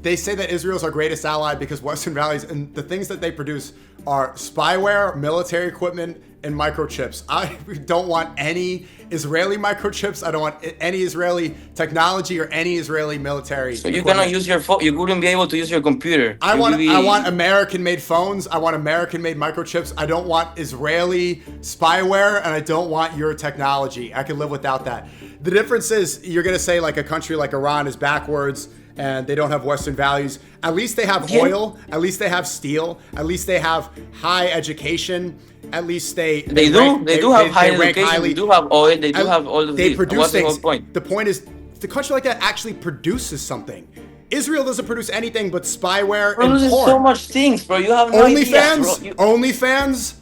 they say that Israel's our greatest ally because Western values and the things that they produce are spyware, military equipment, and microchips. I don't want any Israeli microchips. I don't want any Israeli technology or any Israeli military. So you cannot use your phone. You wouldn't be able to use your computer. I want American-made phones. I want American-made microchips. I don't want Israeli spyware, and I don't want your technology. I can live without that. The difference is you're going to say like a country like Iran is backwards and they don't have Western values. At least they have oil. At least they have steel. At least they have high education. At least they do have high education. They do have oil. They do have all of they these. produce What's things. The whole point? The point is, the country like that actually produces something. Israel doesn't produce anything but spyware and Produces porn. so much things, bro. You have no idea, bro. OnlyFans.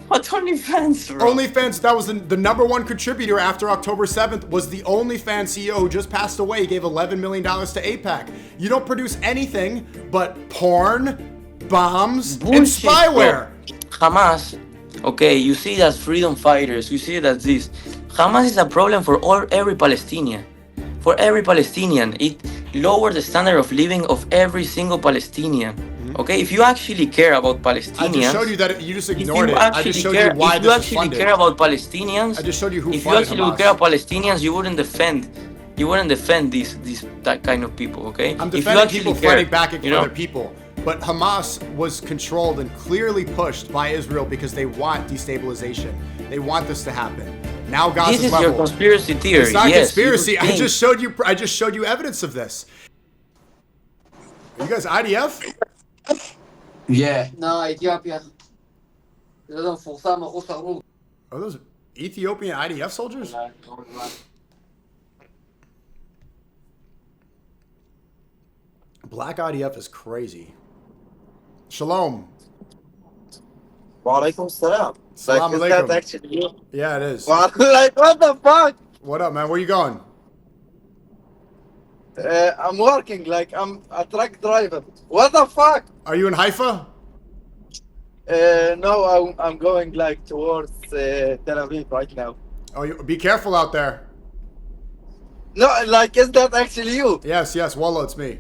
What OnlyFans, bro? OnlyFans, that was the number one contributor after October 7th, was the OnlyFans CEO who just passed away. He gave $11 million to AIPAC. You don't produce anything but porn, bombs, and spyware. Bro. Hamas, okay, you see it as freedom fighters. You see it as this. Hamas is a problem for every Palestinian. For every Palestinian. It lowers the standard of living of every single Palestinian. Okay, if you actually care about Palestinians, I just showed you that you just ignored it. I just showed you why this is funded. If you actually care about Palestinians, I just showed you who if you funded actually Hamas. would care about Palestinians, you wouldn't defend that kind of people. Okay, I'm if you defending actually people care, fighting back against other people. But Hamas was controlled and clearly pushed by Israel because they want destabilization. They want this to happen. Now Gaza's this is level. your conspiracy theory. It's not yes, conspiracy. I just showed you evidence of this. Are you guys IDF? Yeah. No, Ethiopia. Are those Ethiopian IDF soldiers? Black IDF is crazy. Shalom. Walaikum salam. Salam Is alaikum. that actually you? Yeah, it is. Like, what the fuck? What up, man? Where you going? I'm working, like, I'm a truck driver. What the fuck? Are you in Haifa? No, I'm going, like, towards Tel Aviv right now. Oh, be careful out there. No, like, is that actually you? Yes, Wallah, it's me.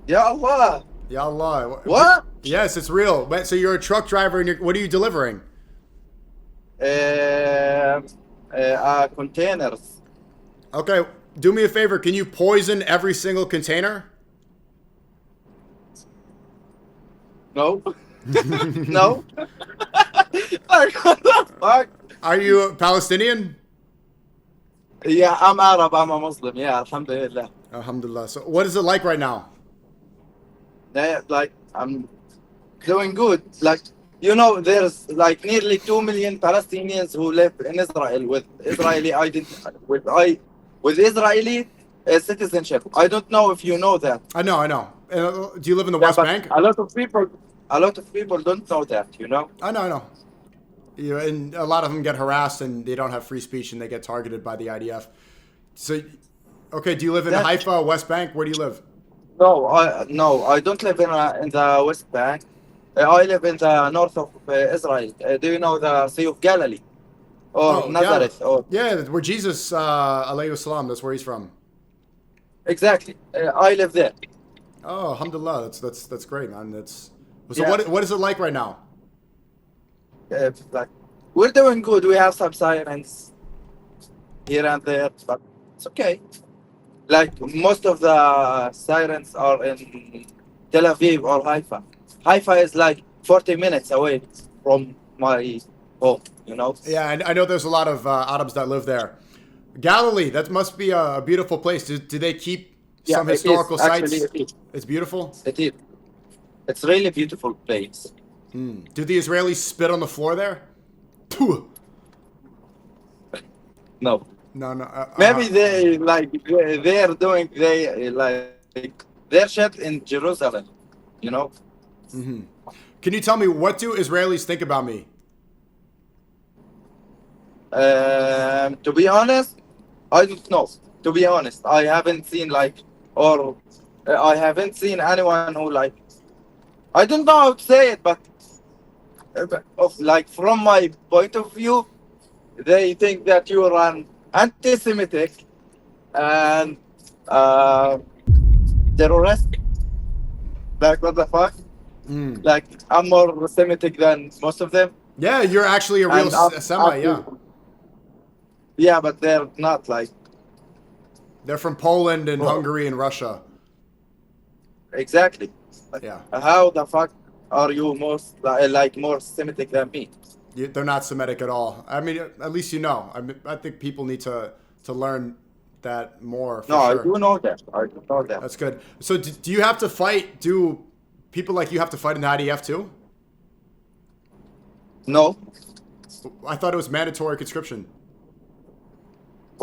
Ya Allah. Ya Allah. What? Yes, it's real. So you're a truck driver, and what are you delivering? Containers. Okay, do me a favor. Can you poison every single container? No. No. Like, what the fuck? Are you Palestinian? Yeah, I'm Arab. I'm a Muslim. Yeah, alhamdulillah. Alhamdulillah. So what is it like right now? Like, I'm doing good. Like, you know, there's like nearly 2 million Palestinians who live in Israel with Israeli identity, with Israeli citizenship. I don't know if you know that. I know. Do you live in the West Bank? A lot of people don't know that, you know? I know. And a lot of them get harassed and they don't have free speech and they get targeted by the IDF. So, okay, do you live in Haifa, West Bank? Where do you live? No, I don't live in the West Bank. I live in the north of Israel. Do you know the Sea of Galilee? Or Nazareth? Yeah, where Jesus, alayhi salam, that's where he's from. Exactly. I live there. Oh, alhamdulillah, that's great, man. What is it like right now? Like, we're doing good. We have some sirens here and there, but it's okay. Like, most of the sirens are in Tel Aviv or Haifa. Haifa is like 40 minutes away from my home, you know? Yeah, I know there's a lot of Arabs that live there. Galilee, that must be a beautiful place. Do they keep some historical sites? It's beautiful? It is. It's really beautiful place. Do the Israelis spit on the floor there? No. No. Maybe they're doing their shit in Jerusalem, you know? Mm-hmm. Can you tell me, what do Israelis think about me? To be honest, I don't know. To be honest, I haven't seen I haven't seen anyone who I don't know how to say it, but from my point of view, they think that you are an anti-Semitic and terrorist. Like, what the fuck? Like, I'm more Semitic than most of them. Yeah, you're actually a real And I'm Semite, yeah. Yeah, but they're not like They're from Poland and Well- Hungary and Russia. exactly. Like, Yeah. how the fuck are you like more Semitic than me? They're not Semitic at all. I mean, at least you know. I think people need to learn that more, for No, sure. I do know that. I do know that. That's good. So do you have to fight? Do people like you have to fight in the IDF too? No. I thought it was mandatory conscription.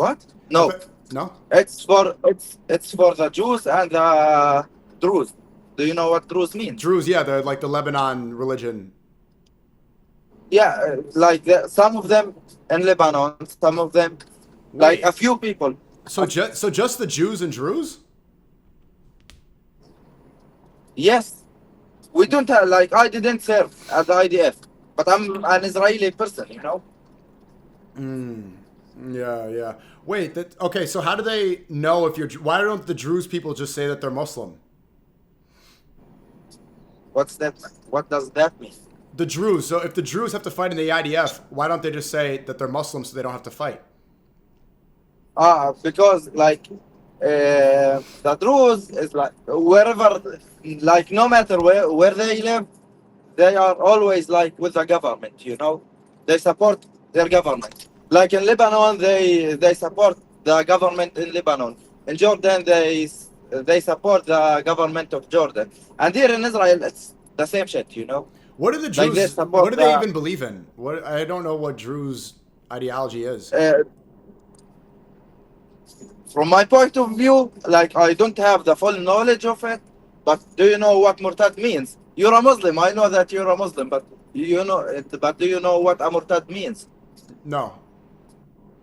What? No. No? It's for the Jews and the Druze. Do you know what Druze means? Druze, yeah, they're like the Lebanon religion. Yeah, like some of them in Lebanon, some of them, like Wait. a few people. So just the Jews and Druze? Yes, we don't have, like, I didn't serve at the IDF, but I'm an Israeli person, you know. Yeah. Wait, okay, so how do they know if you're... Why don't the Druze people just say that they're Muslim? What's that? What does that mean? The Druze. So if the Druze have to fight in the IDF, why don't they just say that they're Muslims so they don't have to fight? Because like the Druze is like wherever, like no matter where they live, they are always like with the government, you know. They support their government. Like in Lebanon, they support the government in Lebanon. In Jordan, they support the government of Jordan. And here in Israel, it's the same shit, you know. What do the Like Druze... they support what do they the- even believe in? What I don't know what Druze ideology is. From my point of view, like I don't have the full knowledge of it, but do you know what murtad means? You're a Muslim. I know that you're a Muslim, but you know it. But do you know what a murtad means? No.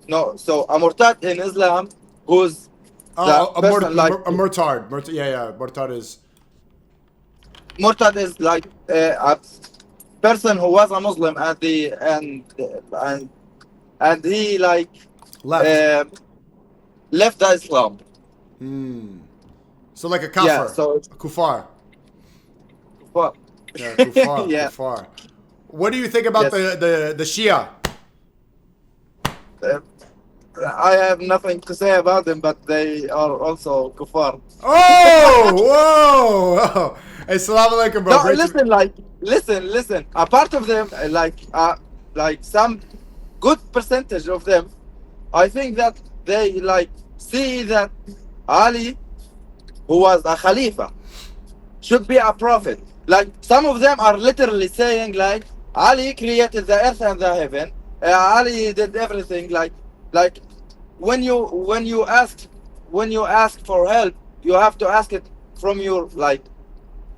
No. So a murtad in Islam, who's Oh, a murtad murtad. Yeah. Murtad is... murtad is like a person who was a Muslim at the and he like Left. left the Islam. So like a kafir. Yeah, so- a kufar. Well, Yeah, kufar. Yeah. Kufar. What do you think about Yes. the Shia? I have nothing to say about them, but they are also kuffar. Oh! Whoa! Hey, salam alaikum, bro. No, Great to- listen. A part of them, like some good percentage of them, I think that they like see that Ali, who was a Khalifa, should be a prophet. Like some of them are literally saying like Ali created the earth and the heaven. Ali did everything. Like when you ask for help, you have to ask it from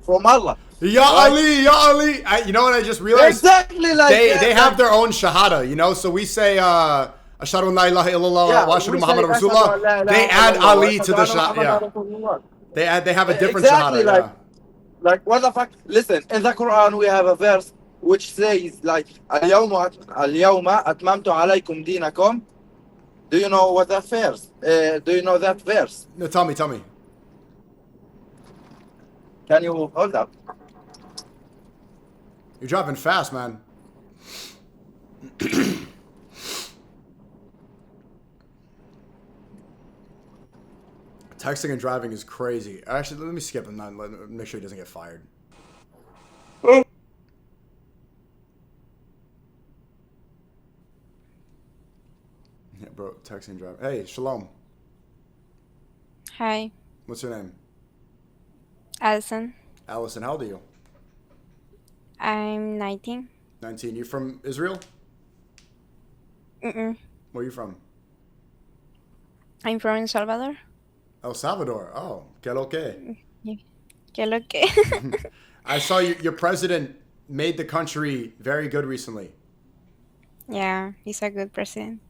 from Allah. Ya Right? Ali, Ya Ali. You know what I just realized? Exactly like that. They have their own shahada, you know? So we say, Ashhadu an la ilaha illallah Yeah, wa ashhadu we Muhammad say, Rasulullah. They add Ali to the shahada. Yeah. They have a different Exactly, shahada. like what the fuck? Listen, in the Quran we have a verse which says like al-yawma atmamtu alaykum dinakum. Do you know what that verse? Do you know that verse? No, tell me. Can you hold up? You're driving fast, man. Texting and driving is crazy. Actually, let me skip him. Make sure he doesn't get fired. Yeah, bro, texting and driving. Hey, shalom. Hi, What's your name? Allison. Allison, how old are you? I'm 19. 19. You from Israel? Mm-mm. Where are you from? I'm from El Salvador. El Salvador. Oh, que lo que. ¿Qué lo que? I saw your president made the country very good recently. Yeah, he's a good president.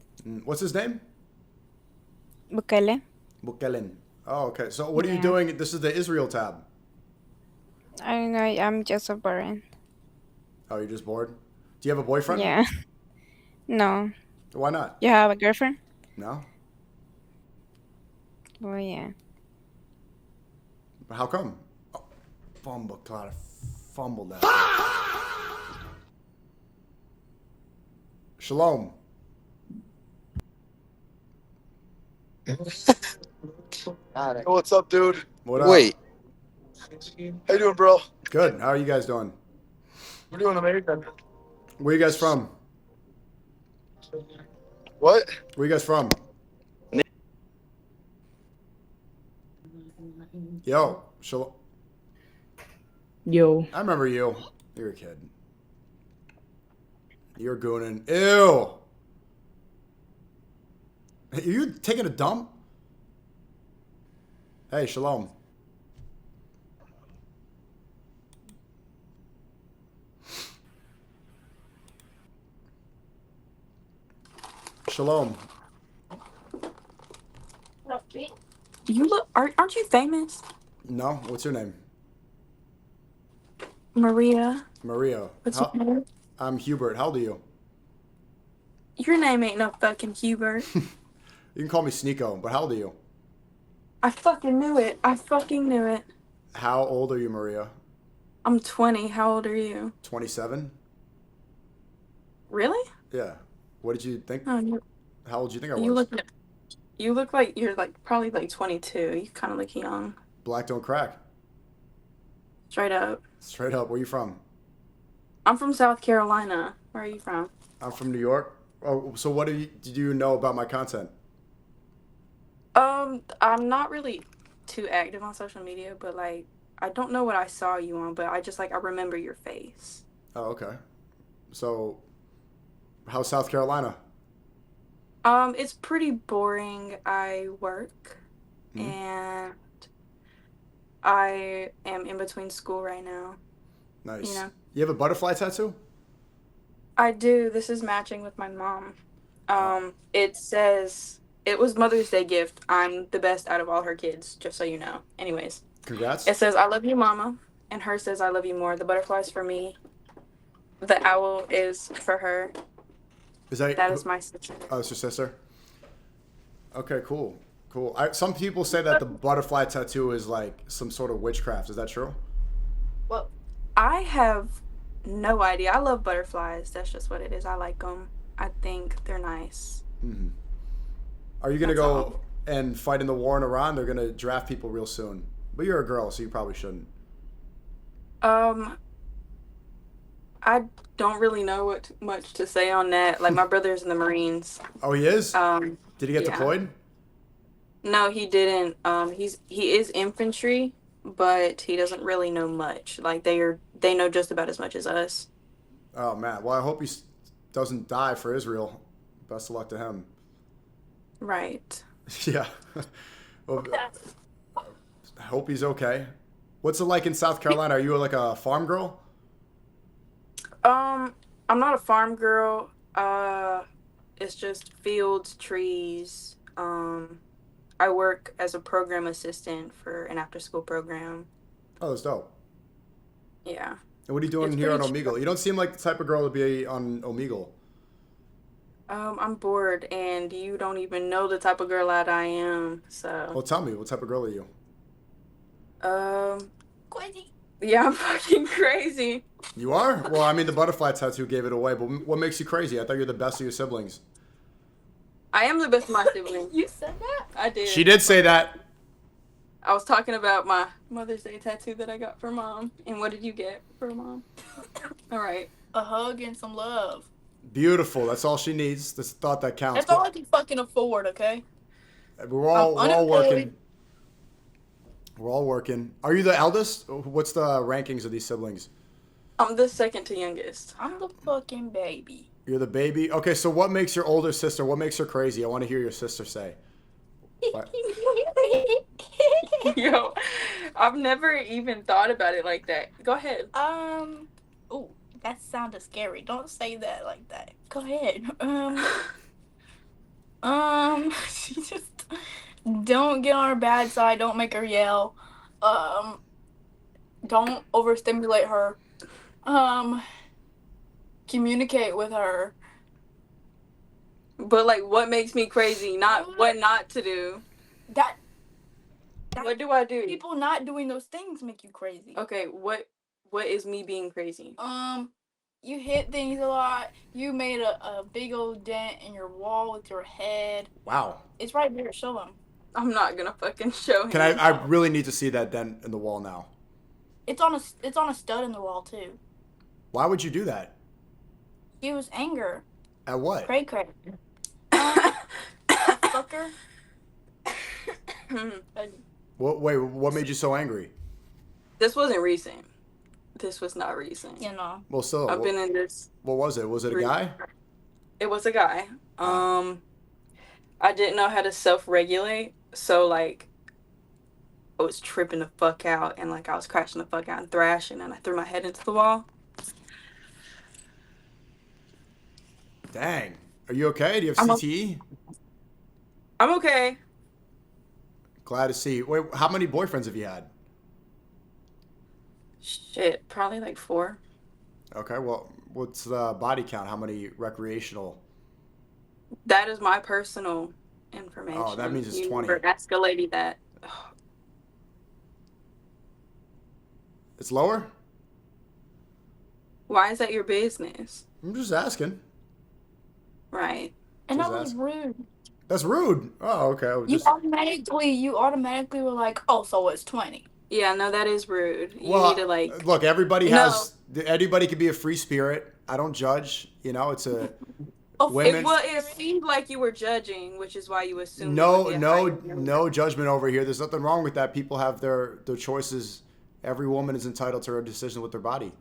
What's his name? Bukele. Bukelen. Oh, okay. So what are you Yeah. doing? This is the Israel tab. I don't know, I'm just a boring. Oh, you're just bored? Do you have a boyfriend? Yeah. No. Why not? You have a girlfriend? No? Oh, yeah. How come? Oh, fumble, Clara. Fumbled that. Shalom. What's up, dude? What up? Wait. How you doing, bro? Good. How are you guys doing? We're doing amazing. Where you guys from? What? Where you guys from? Yo, Shalom. Yo. I remember you. You're a kid. You're gooning. Ew. Are you taking a dump? Hey, Shalom. Shalom. You look, aren't you famous? No? What's your name? Maria. Maria. What's your name? I'm Hubert. How old are you? Your name ain't no fucking Hubert. You can call me SNEAKO, but how old are you? I fucking knew it. I fucking knew it. How old are you, Maria? I'm 20. How old are you? 27? Really? Yeah. What did you think? Oh, How old do you think I was? you look like you're like probably like 22. You kind of look young. Black don't crack. Straight up. Straight up. Where you from? I'm from South Carolina. Where are you from? I'm from New York. Oh, so what did you know about my content? I'm not really too active on social media, but like I don't know what I saw you on, but I just like I remember your face. Oh, okay. So, how's South Carolina? It's pretty boring. I work Mhm. and I am in between school right now. Nice. You know. You have a butterfly tattoo? I do. This is matching with my mom. It says it was Mother's Day gift. I'm the best out of all her kids, just so you know. Anyways, Congrats. it says I love you, Mama, and hers says I love you more. The butterfly's for me. The owl is for her. That is my sister. Oh, it's your sister? Okay, cool. Cool. Some people say that the butterfly tattoo is like some sort of witchcraft. Is that true? Well, I have no idea. I love butterflies. That's just what it is. I like them. I think they're nice. Mm-hmm. Are you going to That's go all. and fight in the war in Iran? They're going to draft people real soon. But you're a girl, so you probably shouldn't. I don't really know much to say on that. Like my brother's in the Marines. Oh, he is? Did he get yeah. deployed? No, he didn't. He is infantry, but he doesn't really know much. Like they know just about as much as us. Oh, man. Well, I hope he doesn't die for Israel. Best of luck to him. Right. Yeah. Well, I hope he's okay. What's it like in South Carolina? Are you like a farm girl? I'm not a farm girl. It's just fields, trees. I work as a program assistant for an after-school program. Oh, that's dope. Yeah. And what are you doing It's here on pretty Omegle? You don't seem like the type of girl to be on Omegle. I'm bored, and you don't even know the type of girl that I am. So. Well, tell me, what type of girl are you? Crazy. Yeah, I'm fucking crazy. You are? Well, I mean, the butterfly tattoo gave it away, but what makes you crazy? I thought you were the best of your siblings. I am the best of my siblings. You said that? I did. She did say that. I was talking about my Mother's Day tattoo that I got for Mom. And what did you get for Mom? All right. A hug and some love. Beautiful. That's all she needs. That's the thought that counts. That's all I can fucking afford, okay? We're all working. unemployed. We're all working. Are you the eldest? What's the rankings of these siblings? I'm the second to youngest. I'm the fucking baby. You're the baby? Okay, so what makes your older sister, what makes her crazy? I want to hear your sister say. What? Yo, I've never even thought about it like that. Go ahead. Ooh, that sounded scary. Don't say that like that. Go ahead. She just don't get on her bad side. Don't make her yell. Don't overstimulate her. Communicate with her. But like, what makes me crazy? Not what not to do. That What do I do? People not doing those things make you crazy. Okay, what is me being crazy? You hit things a lot. You made a big old dent in your wall with your head. Wow. It's right there. Show them. I'm not gonna fucking show him. Can I really need to see that dent in the wall now. It's on a stud in the wall too. Why would you do that? It was anger. At what? Cray. Fucker. What made you so angry? This wasn't recent. This was not recent. You know. Well, still. I've been in this. What was it? Was it a guy? It was a guy. I didn't know how to self-regulate, so like I was tripping the fuck out and like I was crashing the fuck out and thrashing and I threw my head into the wall. Dang. Are you okay? Do you have CTE? I'm okay. Glad to see. Wait, how many boyfriends have you had? Shit, probably like 4. Okay, well, what's the body count? How many recreational? That is my personal information. Oh, that means it's 20. Never ask a lady that. It's lower? Why is that your business? I'm just asking. Right. And that Just was ask. rude. That's rude. Oh, okay. You automatically were like, oh, so it's 20. Yeah, no, that is rude. You Well, need to like. look, everybody can be a free spirit. I don't judge. You know, it's a women. It seemed like you were judging, which is why you assumed. No judgment over here. There's nothing wrong with that. People have their choices. Every woman is entitled to her decision with their body.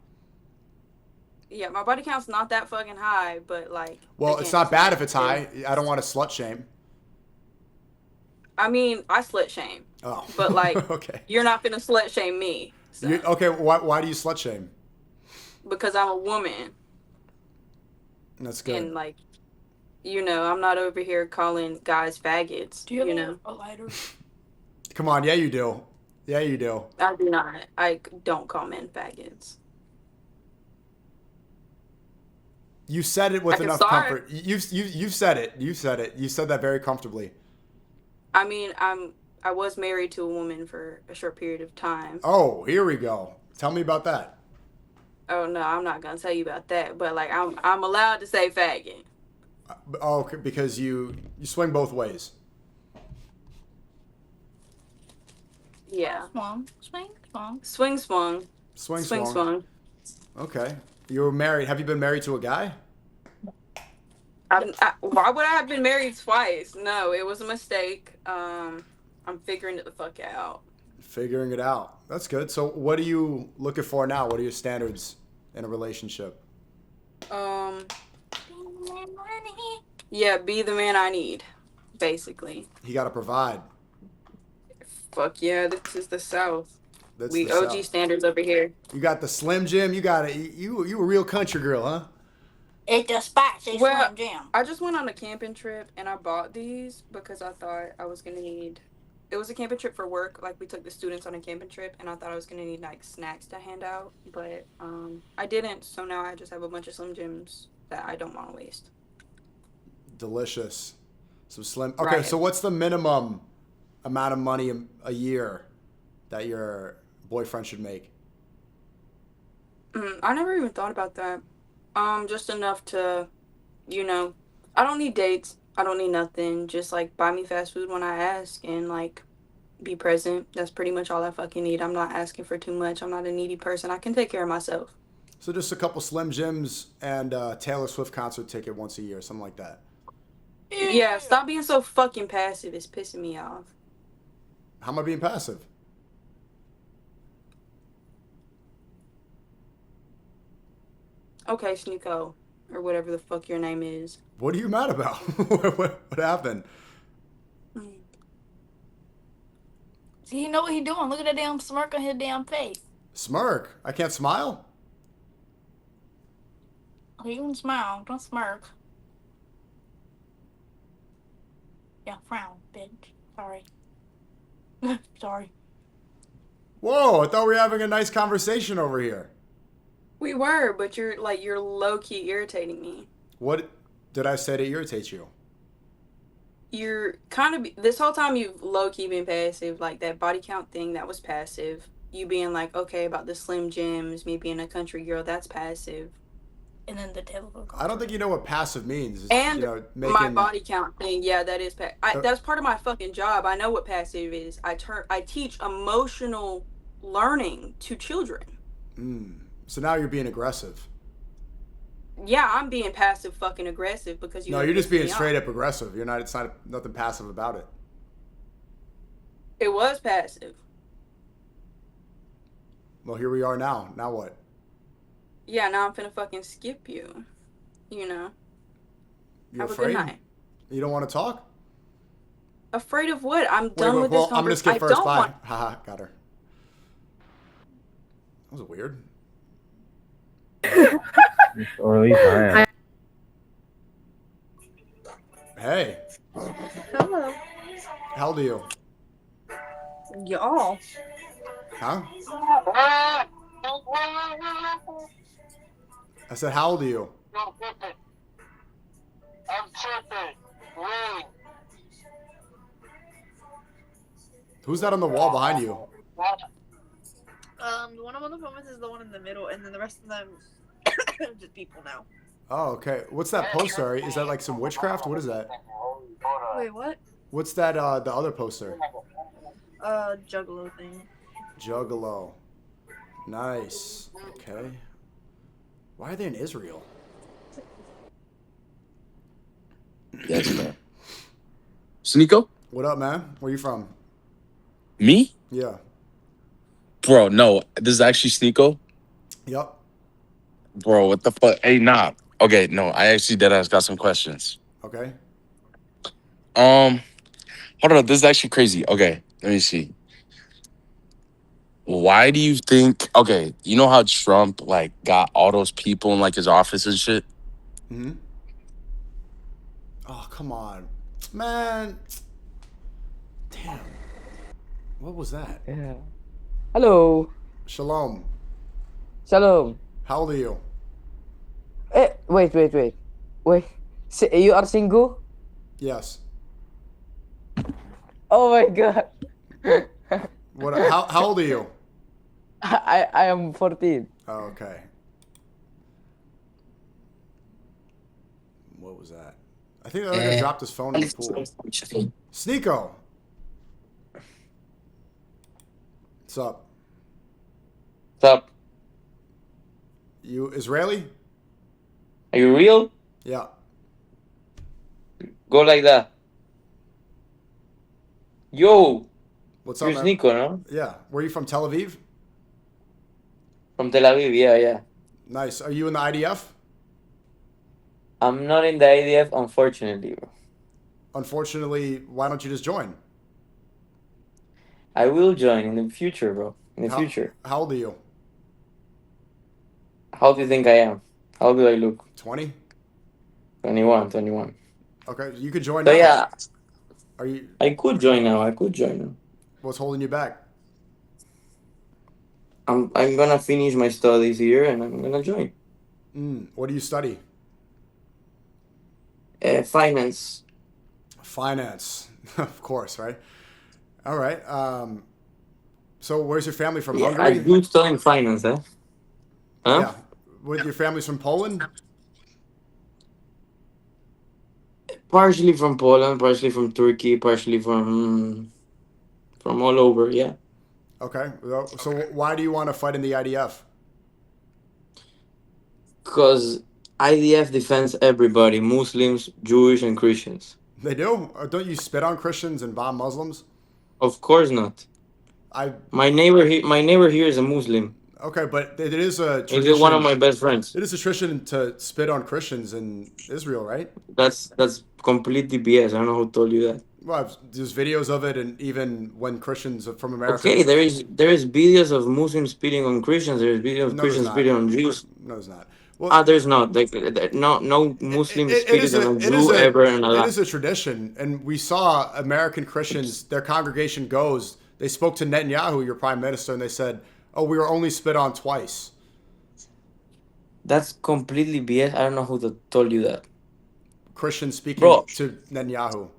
Yeah, my body count's not that fucking high, but like. Well, it's not bad if it's high. I don't want to slut shame. I mean, I slut shame. Oh. But like, okay. You're not gonna slut shame me. So. Okay, why do you slut shame? Because I'm a woman. That's good. And like, I'm not over here calling guys faggots. Do you have a lighter? Come on, yeah you do. Yeah you do. I do not. I don't call men faggots. You said it with enough comfort. You've said it. You said it. You said that very comfortably. I mean, I was married to a woman for a short period of time. Oh, here we go. Tell me about that. Oh no, I'm not gonna tell you about that. But like, I'm allowed to say faggot. Oh, because you swing both ways. Yeah. Swing. Okay. You were married. Have you been married to a guy? Why would I have been married twice? No, it was a mistake. I'm figuring it the fuck out. Figuring it out. That's good. So what are you looking for now? What are your standards in a relationship? Yeah, be the man I need, basically. You got to provide. Fuck yeah, this is the South. We the OG South. standards over here. You got the Slim Jim. You got it. You a real country girl, huh? It's a spicy Slim Jim. I just went on a camping trip and I bought these because I thought I was gonna need. It was a camping trip for work. Like we took the students on a camping trip, and I thought I was gonna need like snacks to hand out, but I didn't. So now I just have a bunch of Slim Jims that I don't want to waste. Delicious. Some Slim. Okay, so what's the minimum amount of money a year that your boyfriend should make? I never even thought about that. Just enough to, I don't need dates. I don't need nothing. Just like buy me fast food when I ask and like be present. That's pretty much all I fucking need. I'm not asking for too much. I'm not a needy person. I can take care of myself. So just a couple Slim Jims and Taylor Swift concert ticket once a year, something like that. Yeah, stop being so fucking passive. It's pissing me off. How am I being passive? Okay, SNEAKO, or whatever the fuck your name is. What are you mad about? what happened? See, you know what he doing. Look at that damn smirk on his damn face. Smirk? I can't smile? Oh, you can smile. Don't smirk. Yeah, frown, bitch. Sorry. Sorry. Whoa, I thought we were having a nice conversation over here. We were, but you're low-key irritating me. What did I say to irritate you? you're kind of this whole time you've low-key been passive. Like that body count thing, that was passive. You being like, okay, about the Slim Jims, me being a country girl, that's passive. And then the table. I don't think you know what passive means. It's, And you know, my making body count thing, yeah, that is that's part of my fucking job. I know what passive is. I teach emotional learning to children. So now you're being aggressive. Yeah, I'm being passive fucking aggressive because you. No, know, you're just piss being me straight off. up aggressive. You're not. It's not nothing passive about it. It was passive. Well, here we are now. Now what? Yeah, now I'm finna fucking skip you. You know. You Have afraid? a good night. You don't want to talk? Afraid of what? I'm done with well, this I'm gonna conversation. skip first. I don't Bye. want. Haha, got her. That was weird. Or at least I am. Hey, Hello. how old are you? Y'all. Huh? I said, how old are you? Who's that on the wall behind you? The one I'm on the phone with is the one in the middle, and then the rest of them just people now. Oh, okay. What's that poster? Is that like some witchcraft? What is that? Wait, what? What's that, the other poster? Juggalo thing. Juggalo. Nice. Okay. Why are they in Israel? Yes, man. SNEAKO? What up, man? Where you from? Me? Yeah. Bro, no. This is actually SNEAKO. Yep. Bro, what the fuck? Hey, nah. Okay, no. I actually got some questions. Okay. Hold on. This is actually crazy. Okay, let me see. Why do you think? Okay, you know how Trump like got all those people in like his office and shit? Hmm. Oh, come on, man. Damn. What was that? Yeah. Hello. Shalom. Shalom. How old are you? Wait. You are single? Yes. Oh my god. What? How old are you? I am 14. Oh, okay. What was that? I think they're gonna drop his phone in the pool. SNEAKO. What's up? What's up? You Israeli? Are you real? Yeah. Go like that. Yo, What's you're up, man? SNEAKO, no? Yeah. Where are you from? Tel Aviv? From Tel Aviv, yeah. Nice. Are you in the IDF? I'm not in the IDF, unfortunately, bro. Unfortunately, why don't you just join? I will join in the future, bro. In the future. How old are you? How do you think I am? How do I look? 20? 21. Okay, you could join So now. yeah, Are you? I could join now. What's holding you back? I'm gonna finish my studies here and I'm gonna join. What do you study? Finance. Finance, of course, right? All right. So where's your family from? Yeah, I Hungary? do study finance, eh? Huh? Yeah. With your family's from Poland? Partially from Poland, partially from Turkey, partially from all over, yeah. Okay. So why do you want to fight in the IDF? Because IDF defends everybody, Muslims, Jewish, and Christians. They do? Or don't you spit on Christians and bomb Muslims? Of course not. My neighbor here is a Muslim. Okay, but it is a tradition. He's one of my best friends. It is a tradition to spit on Christians in Israel, right? That's completely BS. I don't know who told you that. Well, there's videos of it, and even when Christians from America. Okay, there is videos of Muslims spitting on Christians. There's videos of Christians spitting on Jews. No, there's not. Well, there's not. Like, no Muslim spitted on a Jew ever in a It life. is a tradition, and we saw American Christians. Their congregation goes. They spoke to Netanyahu, your prime minister, and they said, "Oh, we were only spit on twice." That's completely BS. I don't know who told you that. Christians speaking Bro. to Netanyahu.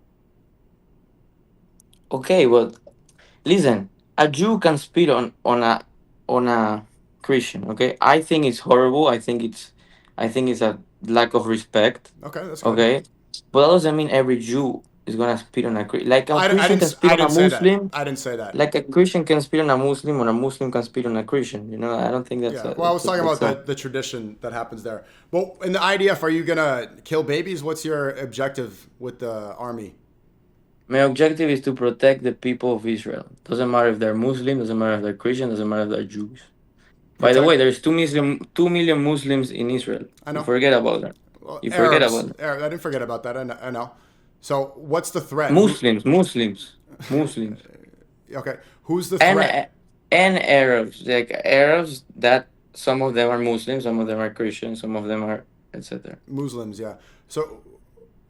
Okay, but listen, a Jew can spit on a Christian. Okay, I think it's horrible. I think it's a lack of respect. Okay, that's good. Okay, but that doesn't mean every Jew is gonna spit on a Christian. Like a I Christian didn't can s- spit I on a didn't say that. Muslim. I didn't say that. Like a Christian can spit on a Muslim, or a Muslim can spit on a Christian. I don't think that's Yeah. a. Well, I was talking That's about the tradition that happens there. Well, in the IDF, are you gonna kill babies? What's your objective with the army? My objective is to protect the people of Israel. Doesn't matter if they're Muslim. Doesn't matter if they're Christian. Doesn't matter if they're Jews. By the way, Protect. there's 2 million Muslims in Israel. I You know. forget about that. Well, You forget Arabs. about that. I didn't forget about that. I know. So, what's the threat? Muslims. Okay. Who's the and threat? and Arabs, like Arabs that some of them are Muslims, some of them are Christians, some of them are etc. Muslims. Yeah. So,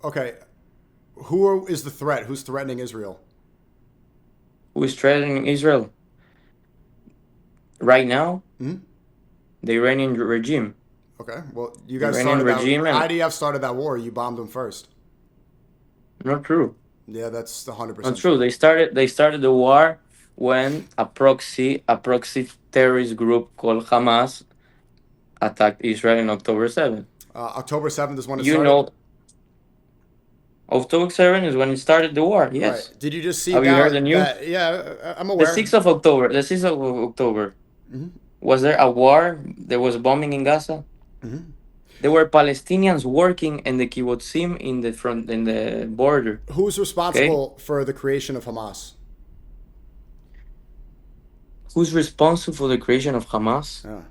okay. Who is the threat? Who's threatening Israel? Who is threatening Israel right now? Hmm? The Iranian regime. Okay. Well, you The guys Iranian started that. regime and IDF started that war. You bombed them first. not true. Yeah, that's 100% Not true. They started the war when a proxy terrorist group called Hamas attacked Israel on October 7th. October 7th is when it You started. know, October 7th is when it started the war. Yes. Right. Did you just see Have you now heard the news? yeah, I'm The aware. 6th of October. The 6th of October. Mhm. Was there a war? There was bombing in Gaza. Mhm. There were Palestinians working in the kibbutzim in the border. Who's responsible for the creation of Hamas? Who's responsible for the creation of Hamas? Yeah.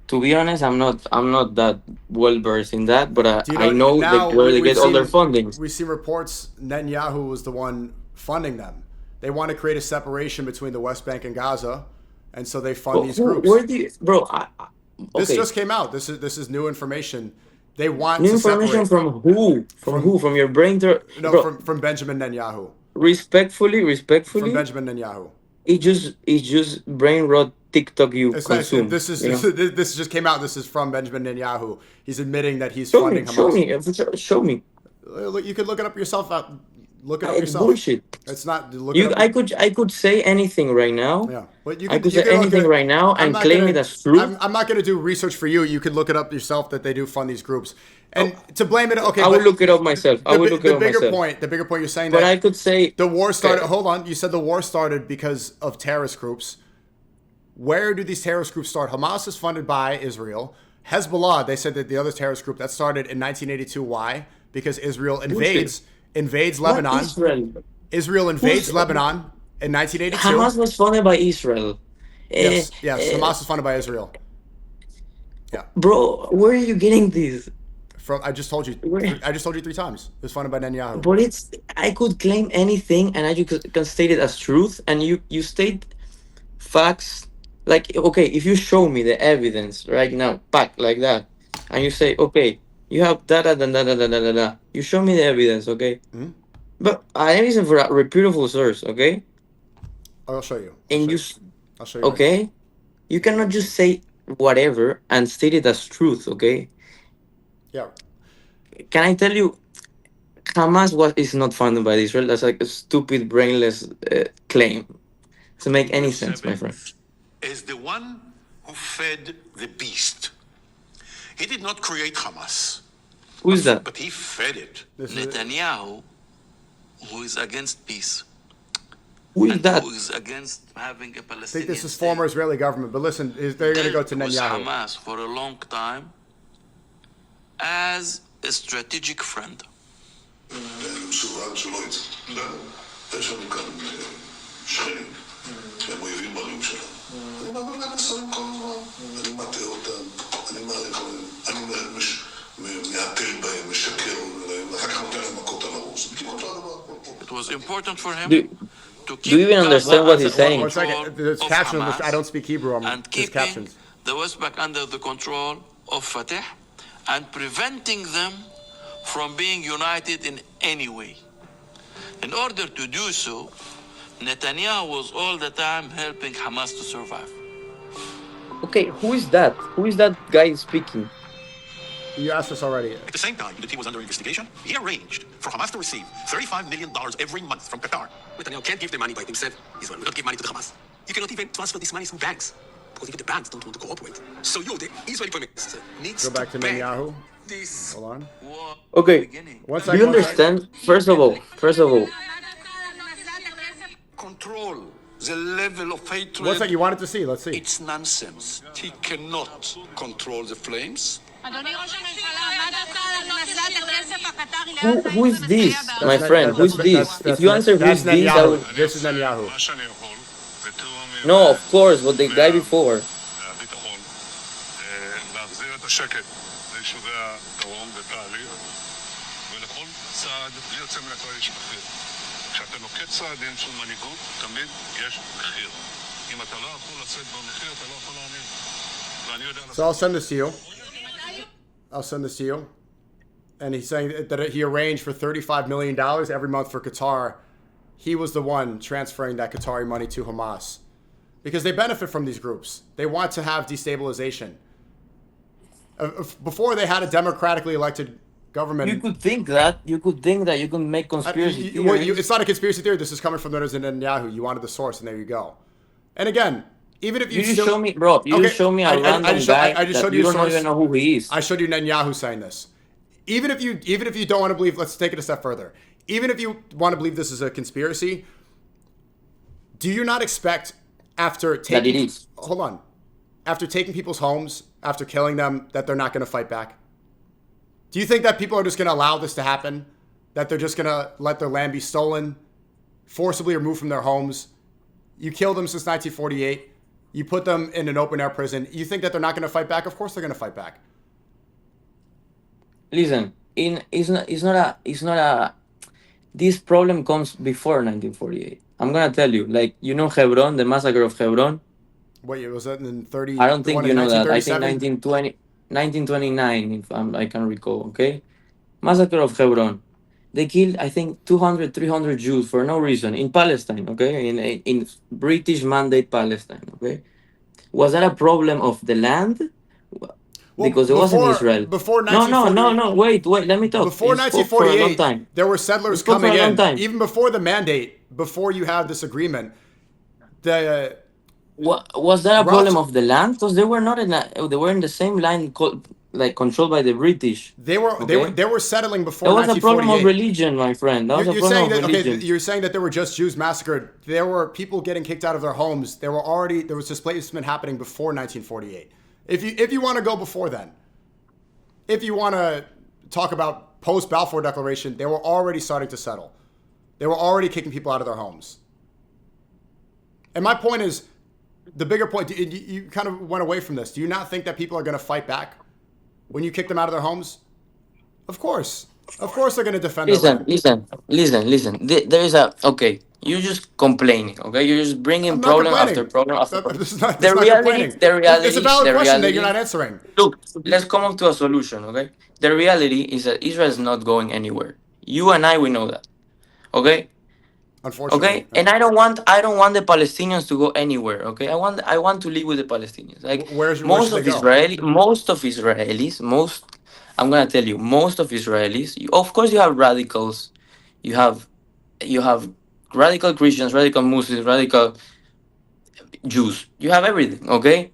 To be honest, I'm not that well versed in that, but Do you I know now where they we've get all their seen funding. we see reports Netanyahu was the one funding them. They want to create a separation between the West Bank and Gaza, and so they fund these groups. Where do you, bro? This Okay, just came out. This is new information. They want new to information separate. from who? From who? From your brain? No, Bro, from Benjamin Netanyahu. respectfully, From Benjamin Netanyahu. it's just brain rot TikTok you It's not, consume. this is You know? this just came out. This is from Benjamin Netanyahu. He's admitting that he's Show funding me, show Hamas. me, show me. Look, you could look it up yourself. Look it up It's yourself. bullshit. It's not. Look it You, up. I could say anything right now. Yeah, but you I could could you say could look anything at, right now I'm and not claim gonna it as truth. I'm not gonna do research for you. You could look it up yourself that they do fund these groups, and to blame it. Okay, I will but look it up myself. I will look it the up bigger myself. point. The bigger point. You're saying But that I could say the war started. okay, Hold on. You said the war started because of terrorist groups. Where do these terrorist groups start? Hamas is funded by Israel. Hezbollah. They said that the other terrorist group that started in 1982. Why? Because Israel invades what Lebanon. Israel? Israel invades Who's Lebanon in 1982. Hamas was funded by Israel. Yes, Hamas is funded by Israel. Yeah. Bro, where are you getting this? From I just told you. Where? I just told you 3 times. It's funded by Netanyahu. But I could claim anything and can state it as truth, and you state facts. Like, okay, if you show me the evidence right now, pack like that, and you say, okay, you have da da da da da da da da, you show me the evidence, okay? Mhm. But I am for a reputable source, okay? I'll show you. And I'll show you. Right okay, you cannot just say whatever and state it as truth, okay? Yeah. Can I tell you, Hamas is not funded by Israel. That's like a stupid, brainless claim. Doesn't make any sense, my friend. Is the one who fed the beast. He did not create Hamas, Who is that? but he fed it. Netanyahu, who is against peace Who is and that? who is against having a I think Palestinian this is state, former Israeli government, but listen, they're going to go to dealt with Netanyahu. Hamas for a long time as a strategic friend. מסוכן שלא יצא. יש לנו כאן שכנים, הם אויבים בנים שלנו. אני מעביר להם מסרים כל הזמן. אני מטעה אותם, אני מהתל בהם, משקר להם, ואחר כך נותן להם מכות על הראש. זה בדיוק אותו הדבר. It was important for him to Do you even keep understand what he's Gaza saying? under One second. control There's of captions. Hamas I don't speak Hebrew. and There's keeping captions. the West Bank under the control of Fatah and preventing them from being united in any way. In order to do so, Netanyahu was all the time helping Hamas to survive. Okay, who is that? Who is that guy speaking? You asked us already. At the same time, the team was under investigation. He arranged for Hamas to receive $35 million every month from Qatar. Netanyahu can't give the money by himself. Israel will not give money to the Hamas. You cannot even transfer this money through banks because even the banks don't want to cooperate. So the Israeli Prime Minister needs Go back to Netanyahu. This. Hold on. Okay. One Do second, you one understand? First of all, Control the level of hatred. What's that you wanted to see? Let's see. It's nonsense. He cannot control the flames. who is this, my That's- friend? Who's this? If you answer who's this, I would. This is Netanyahu. No, of course, but the guy before. להחזיר את השקט ליישובי הדרום בתהליך, ולכל צעד בלי יוצא מן הכלל יש מחיר. כשאתה נוקט צעדים של מנהיגות, תמיד יש מחיר. אם אתה לא יכול לשאת במחיר, אתה לא יכול להאמין. ואני יודע... So I'll send this to you. I'll send this to you. And he's saying that he arranged for $35 million every month for Qatar. He was the one transferring that Qatari money to Hamas. Because they benefit from these groups. They want to have destabilization. Before they had a democratically elected government. You could think that. You could make conspiracy theories. It's not a conspiracy theory. This is coming from Netanyahu. You wanted the source, and there you go. And again, even if you just show me, bro. You just show me a random guy that you don't even know who he is. I showed you Netanyahu saying this. Even if you don't want to believe, let's take it a step further. Even if you want to believe this is a conspiracy, do you not expect after taking after taking people's homes, after killing them, that they're not going to fight back? Do you think that people are just going to allow this to happen? That they're just going to let their land be stolen, forcibly removed from their homes? You killed them since 1948. You put them in an open air prison. You think that they're not going to fight back? Of course they're going to fight back. Listen, it's not a. This problem comes before 1948. I'm gonna tell you, like, you know Hebron, the massacre of Hebron. Wait, was that in 30? I don't think you know that. I think 1937? 1929, if I can recall. Okay, massacre of Hebron. They killed, I think, 200, 300 Jews for no reason in Palestine. Okay, in British mandate Palestine. Okay, was that a problem of the land? Because it wasn't Israel. Before 1948. No. Wait. Let me talk. Before 1948, there were settlers coming in. Even before the mandate, before you have this agreement, was that a problem of the land? Because they were not they were in the same line, controlled by the British. They were settling before 1948. That was a problem of religion, my friend. That was a problem of religion. Okay, you're saying that there were just Jews massacred. There were people getting kicked out of their homes. There was displacement happening before 1948. If you want to go before then, if you want to talk about post-Balfour Declaration, they were already starting to settle. They were already kicking people out of their homes. And my point is, the bigger point, you kind of went away from this. Do you not think that people are going to fight back when you kick them out of their homes? Of course. Of course they're going to defend their land. Listen. There is okay. You're just complaining, okay? You're just bringing problem after problem after problem. The reality. It's a valid question that you're not answering. Look, let's come up to a solution, okay? The reality is that Israel is not going anywhere. You and I, we know that, okay? Unfortunately. Okay, and I don't want the Palestinians to go anywhere, okay? I want to live with the Palestinians. Like most of Israelis, I'm gonna tell you, most of Israelis. Of course, you have radicals, you have radical Christians, radical Muslims, radical Jews. You have everything, okay?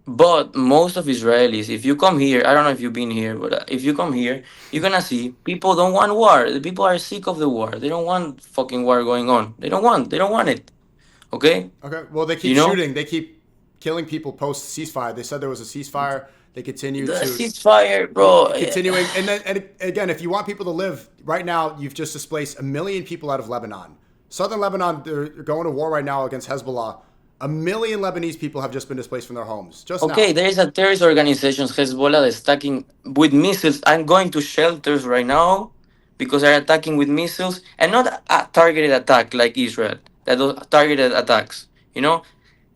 But most of Israelis, if you come here, I don't know if you've been here, but if you come here, you're gonna see people don't want war. The people are sick of the war. They don't want fucking war going on. They don't want it. Okay? Okay. Well, they keep shooting. They keep killing people post ceasefire. They said there was a ceasefire. They continue ceasefire, bro. Continuing. And again, if you want people to live, right now, you've just displaced 1 million people out of Lebanon. Southern Lebanon, they're going to war right now against Hezbollah. 1 million Lebanese people have just been displaced from their homes. Okay, there is a terrorist organization, Hezbollah, that's attacking with missiles. I'm going to shelters right now because they're attacking with missiles, and not a targeted attack like Israel. That those targeted attacks,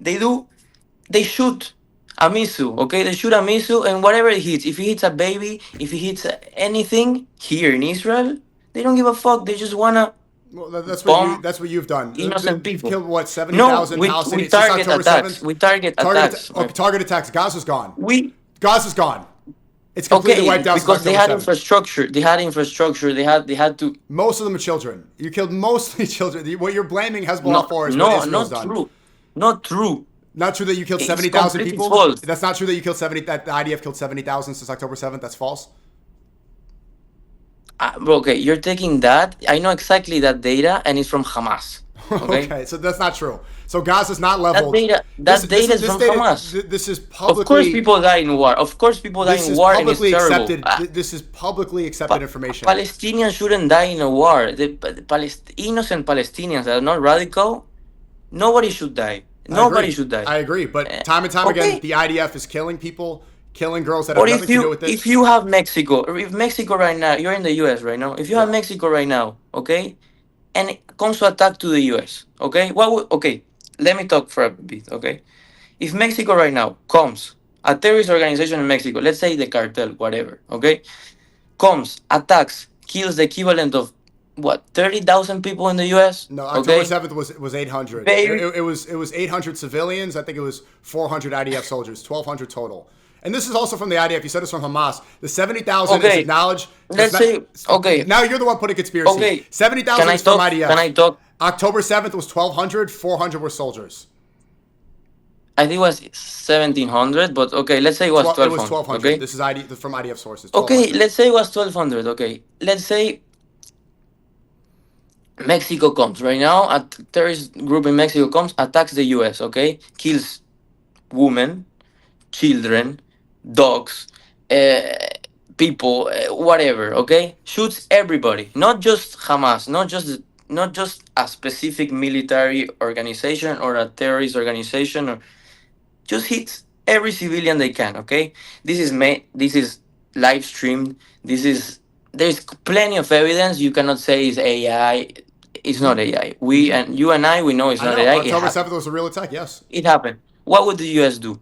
they shoot a missile, okay? They shoot a missile, and whatever it hits, if it hits a baby, if it hits anything here in Israel, they don't give a fuck. They just wanna. Well, that's what you've done. Innocent people. Killed what, 70,000 Palestinians? We target attacks. We target attacks. Target attacks. Gaza's gone. Gaza's gone. It's completely Okay, wiped out because since they October had 7th. infrastructure. They had infrastructure. They had to. Most of them are children. You killed mostly children. What you're blaming Hezbollah No, for is what no, Israel's not done. true. Not true. Not true that you killed It's 70,000 completely people? false. That's not true that you killed 70, that the IDF killed 70,000 since October 7th? That's false? Okay, you're taking that. I know exactly that data, and it's from Hamas. Okay. Okay, so that's not true. So Gaza's not leveled. That data is from Hamas. This is publicly. Of course, people die in war. Of course, people die in war, and it's terrible. This is publicly accepted information. Palestinians shouldn't die in a war. Innocent Palestinians that are not radical, nobody should die. Nobody should die. I agree, but time and time again, the IDF is killing people, killing girls that have Or nothing to do with it. if you have Mexico, if Mexico right now, you're in the U.S. right now. If you have Mexico right now, okay, and it comes to attack to the U.S., okay, okay, let me talk for a bit, okay. If Mexico right now comes, a terrorist organization in Mexico, let's say the cartel, whatever, okay, comes, attacks, kills the equivalent of what, 30,000 people in the U.S. No, October 7th was 800. It was 800 civilians. I think it was 400 IDF soldiers, 1,200 total. And this is also from the IDF. You said it's from Hamas. The 70,000 is acknowledged. Let's say, okay. Now you're the one putting conspiracy. Okay. 70,000 is from IDF. Can I talk? October 7th was 1,200. 400 were soldiers. I think it was 1,700, but okay, let's say it was 1,200. It was 1,200. Okay? This is from IDF sources. Okay, let's say it was 1,200. Okay, let's say Mexico comes right now. A terrorist group in Mexico comes, attacks the U.S. Okay, kills women, children, dogs, people, whatever. Okay, shoots everybody, not just Hamas, not just a specific military organization or a terrorist organization, or just hits every civilian they can. Okay, this is live streamed. There's plenty of evidence. You cannot say it's AI. It's not AI. We know it's not AI. October 7th was a real attack. Yes, it happened. What would the U.S. do?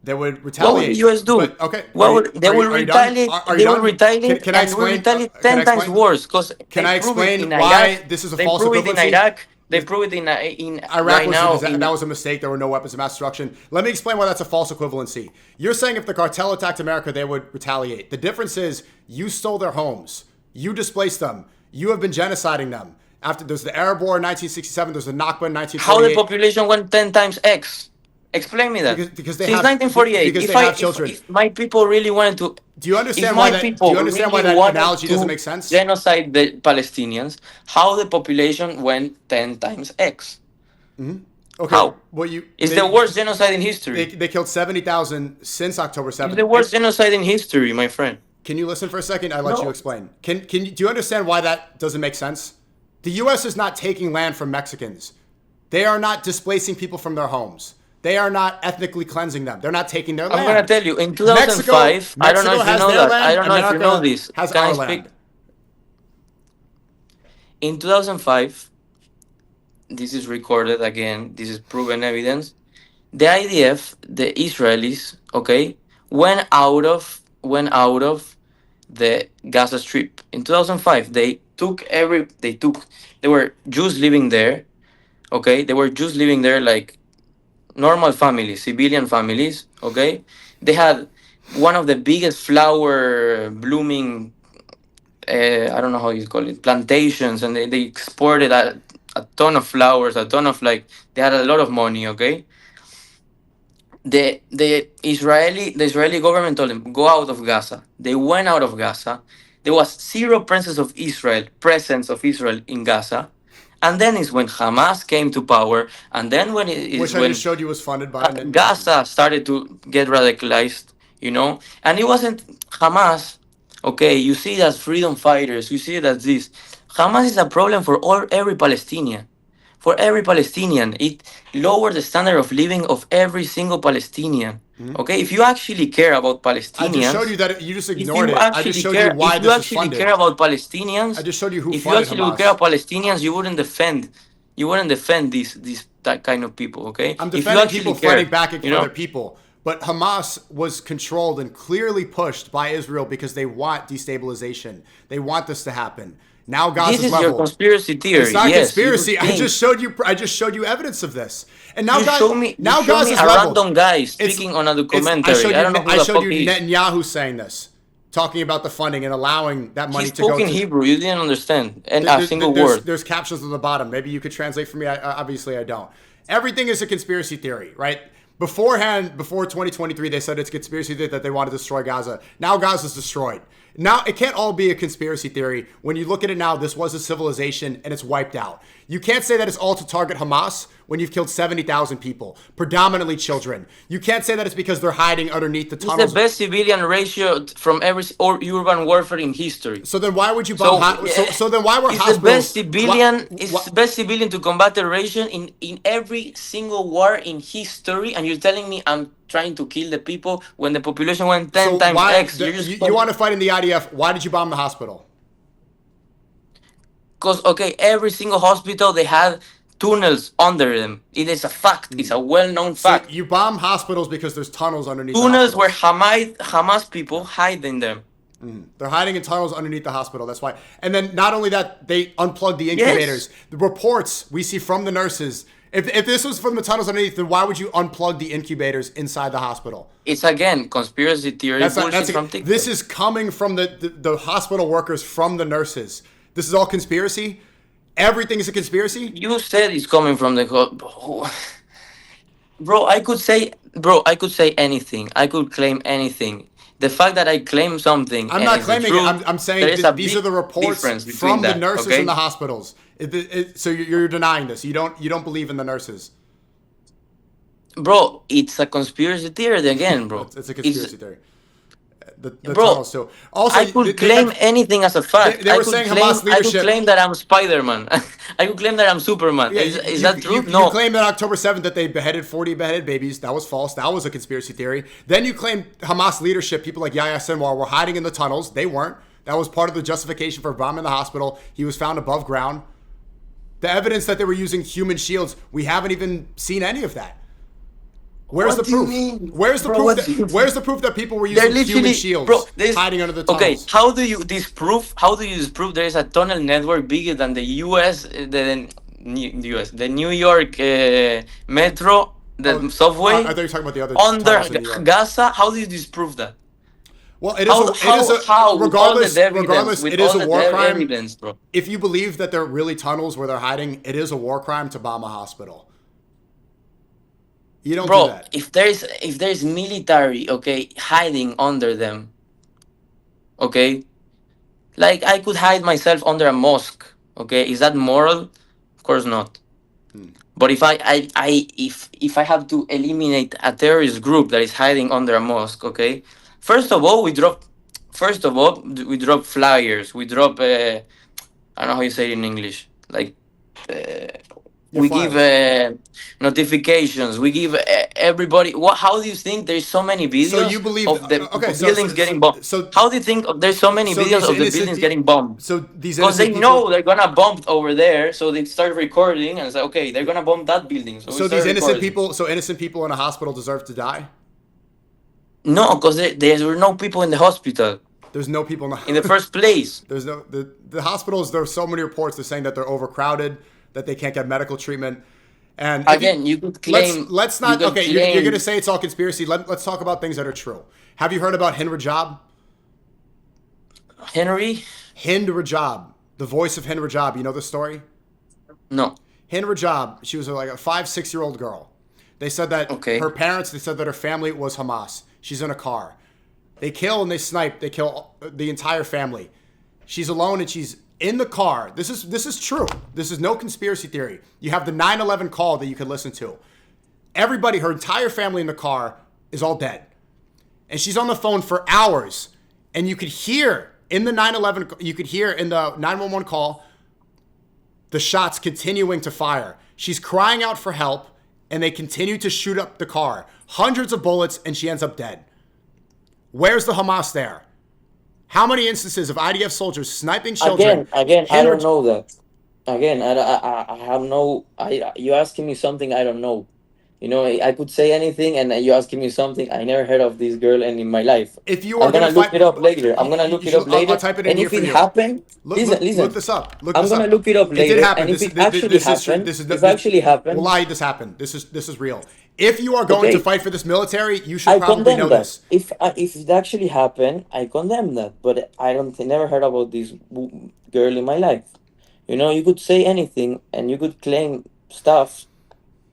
They would retaliate. What would the U.S. do? Okay. They will retaliate. They will retaliate. Can I explain? 10 times worse. Because can I explain why this is a false equivalency? They prove it in Iraq. They prove it in Iraq right now. That was a mistake. There were no weapons of mass destruction. Let me explain why that's a false equivalency. You're saying if the cartel attacked America, they would retaliate. The difference is you stole their homes. You displaced them. You have been genociding them. After there's the Arab War in 1967, there's the Nakba in 1948. How the population went 10 times X? Explain me that. Because they Since have, 1948, because they have children. If my people really wanted to, do you understand why that? Do you understand why that analogy doesn't make sense? Genocide the Palestinians. How the population went 10 times X? Mm-hmm. Okay. How? It's the worst genocide in history. They killed 70,000 since October 7th. It's the worst genocide in history, my friend. Can you listen for a second? I'll let you explain. Do you understand why that doesn't make sense? The U.S. is not taking land from Mexicans. They are not displacing people from their homes. They are not ethnically cleansing them. They're not taking their land. I'm going to tell you, in 2005, I don't know if you know that. I don't know if you know this. Can I speak? In 2005, this is recorded again. This is proven evidence. The IDF, the Israelis, okay, went out of the Gaza Strip. In 2005, they were Jews living there, okay? They were Jews living there like normal families, civilian families, okay? They had one of the biggest flower blooming, I don't know how you call it, plantations, and they exported a ton of flowers, a ton of they had a lot of money, okay? The Israeli government told them, go out of Gaza. They went out of Gaza. There was zero presence of Israel in Gaza. And then is when Hamas came to power. And then when which I just showed you was funded by Gaza started to get radicalized, you know. And it wasn't Hamas. Okay, you see it as freedom fighters. You see it as this. Hamas is a problem for every Palestinian. For every Palestinian, it lowered the standard of living of every single Palestinian. Mm-hmm. Okay, if you actually care about Palestinians, I just showed you that you just ignored it. I just showed you why this is funded. If you actually care about Palestinians, I just showed you who if funded you actually Hamas. care about Palestinians, you wouldn't defend that kind of people. Okay, I'm defending people fighting back against other people. But Hamas was controlled and clearly pushed by Israel because they want destabilization. They want this to happen. Now Gaza's This is level. your conspiracy theory. It's not Yes, conspiracy. you I think. just showed you evidence of this. And now You Gaza, show me now a Gaza's level. random guy speaking on a documentary. I don't know who I the showed fuck you he is. Netanyahu saying this, talking about the funding and allowing that money He to go spoke in to. Hebrew. You didn't understand a single word. There's captions on the bottom. Maybe you could translate for me. Obviously, I don't. Everything is a conspiracy theory, right? Beforehand, before 2023, they said it's a conspiracy theory that they want to destroy Gaza. Now Gaza's destroyed. Now, it can't all be a conspiracy theory. When you look at it now, this was a civilization and it's wiped out. You can't say that it's all to target Hamas when you've killed 70,000 people, predominantly children. You can't say that it's because they're hiding underneath the tunnels. It's the best civilian ratio from every urban warfare in history. So then why would you bomb? So then why were it's hospitals? The best civilian, it's the best civilian to combat terrorism in every single war in history, and you're telling me I'm trying to kill the people when the population went 10 times X. You want to fight in the IDF? Why did you bomb the hospital? Because, okay, every single hospital, they had tunnels under them. It is a fact. It's a well-known fact. So you bomb hospitals because there's tunnels underneath tunnels the where Hamas people hide in them. They're hiding in tunnels underneath the hospital. That's why. And then not only that, they unplugged the incubators. Yes. The reports we see from the nurses, if this was from the tunnels underneath, then why would you unplug the incubators inside the hospital? It's, again, conspiracy theory. This is coming from the hospital workers, from the nurses. This is all conspiracy? Everything is a conspiracy? You said it's coming from the... Bro, I could say anything. I could claim anything. The fact that I claim something... I'm not claiming it. I'm saying these are the reports from the nurses in the hospitals. So you're denying this. You don't believe in the nurses. Bro, it's a conspiracy theory again, bro. It's a conspiracy theory. The bro, tunnels too. Also, I could claim anything as a fact. They were saying Hamas leadership. I could claim that I'm Spider-Man. I could claim that I'm Superman. Yeah, is that true? No. You claimed that October 7th that they beheaded 40 beheaded babies. That was false. That was a conspiracy theory. Then you claimed Hamas leadership, people like Yahya Sinwar, were hiding in the tunnels. They weren't. That was part of the justification for bombing the hospital. He was found above ground. The evidence that they were using human shields, we haven't even seen any of that. Where's the proof? Where's the proof? Where's the proof that people were using human shields, hiding under the tunnels? Okay, how do you disprove there is a tunnel network bigger than the the New York metro, the subway? I thought you were talking about the other under Gaza. How do you disprove that? Well, regardless, it is a war crime. Evidence, bro. If you believe that there are really tunnels where they're hiding, it is a war crime to bomb a hospital. You don't do that. If there's military, okay, hiding under them, okay, like I could hide myself under a mosque, okay, is that moral? Of course not. But if I have to eliminate a terrorist group that is hiding under a mosque, okay, first of all we drop flyers, we drop I don't know how you say it in English, like. We give notifications. We give everybody. How do you think there's so many videos of the buildings getting bombed? So how do you think there's so many videos of the buildings getting bombed? So these because they know they're gonna bomb over there, so they start recording and say, okay, they're gonna bomb that building. So these innocent people in a hospital deserve to die? No, because there were no people in the hospital. There's no people in the first place. There's no the hospitals. There's so many reports. They're saying that they're overcrowded, that they can't get medical treatment. And again, you could claim. Let's not. Okay, you're going to say it's all conspiracy. Let's talk about things that are true. Have you heard about Hind Rajab? Hind Rajab, the voice of Hind Rajab. You know the story? No. Hind Rajab. She was like a 5-6-year-old girl. They said that her parents. They said that her family was Hamas. She's in a car. They kill and they snipe. They kill the entire family. She's alone and she's in the car. This is true. This is no conspiracy theory. You have the 9/11 call that you can listen to. Everybody, her entire family in the car is all dead. And she's on the phone for hours. And you could hear in the 9/11, you could hear in the 911 call, the shots continuing to fire. She's crying out for help and they continue to shoot up the car. Hundreds of bullets and she ends up dead. Where's the Hamas there? How many instances of IDF soldiers sniping children? Again, I don't know that. Again, I have no. You asking me something I don't know. You know, I could say anything, and you asking me something. I never heard of this girl and in my life. If you I'm are gonna look fight, it up later. I'm gonna look it up I'll later. type it in And here if for it you. happened, Look listen. this up. I'm gonna look it up It later. did happen. And if This, it actually this is happened, this is if actually happened, Wallahi, this happened. This is real. If you are going to okay, fight for this military, you should I probably condemn know that. this. If it actually happened, I condemn that. But I don't never heard about this girl in my life. You know, you could say anything and you could claim stuff,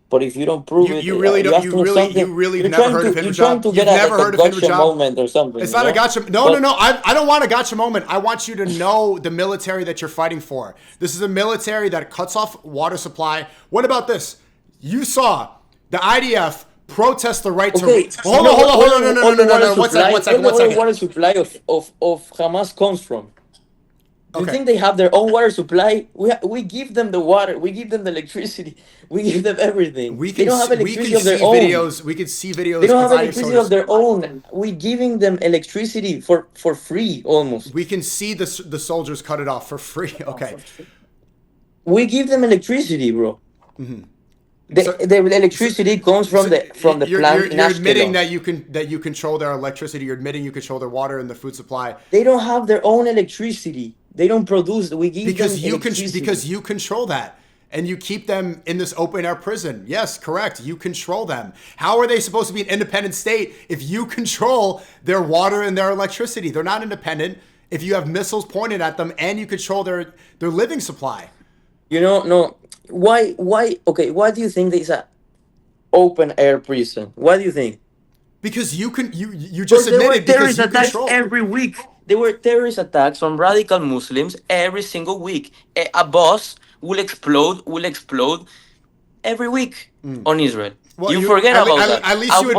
but if you don't prove it, You really you don't. ask me something. You really have never heard of You're trying Hijab. to You've get a, never like heard a of gotcha Hijab. moment or something. It's you not a know? gotcha. But- No. I don't want a gotcha moment. I want you to know the military that you're fighting for. This is a military that cuts off water supply. What about this? You saw the IDF protest the right to. Okay, Hold on. No. One second. Where the water supply of Hamas comes from? Do you think they have their own water supply? We give them the water, we give them the electricity, we give them everything. They don't have electricity of their own. We can see videos. They don't have of IDF electricity soldiers. of their own. We giving them electricity for free almost. We can see the soldiers cut it off for free. Okay. We give them electricity, bro. Mm-hmm. The electricity comes from the plant. You're in admitting Ashkelon. that you control their electricity. You're admitting you control their water and the food supply. They don't have their own electricity. They don't produce. We give because them electricity. because you control that. And you keep them in this open air prison. Yes, correct. You control them. How are they supposed to be an independent state if you control their water and their electricity? They're not independent if you have missiles pointed at them and you control their living supply. You know, no. Why? Okay, why do you think there's a open air prison? Why do you think? Because you just admitted because you control. Every week. There were terrorist attacks from radical Muslims every single week. A bus will explode every week on Israel. Well, you forget about that. At least you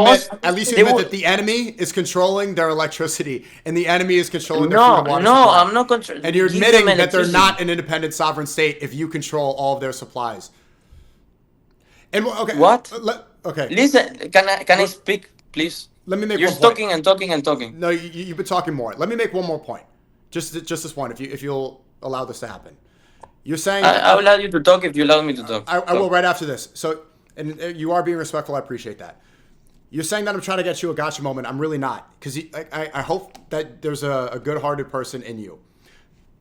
admit that the enemy is controlling their electricity and the enemy is controlling their food and water supply. I'm not controlling. And you're admitting that they're not an independent sovereign state if you control all of their supplies. And okay, what? Okay. Listen, can I speak, please? Let me make. You're one point. talking and talking and talking. No, you've been talking more. Let me make one more point. Just this one, if you'll allow this to happen. You're saying I will allow you to talk if you allow me to talk. I will right after this. So, and you are being respectful. I appreciate that. You're saying that I'm trying to get you a gotcha moment. I'm really not, because I hope that there's a good-hearted person in you.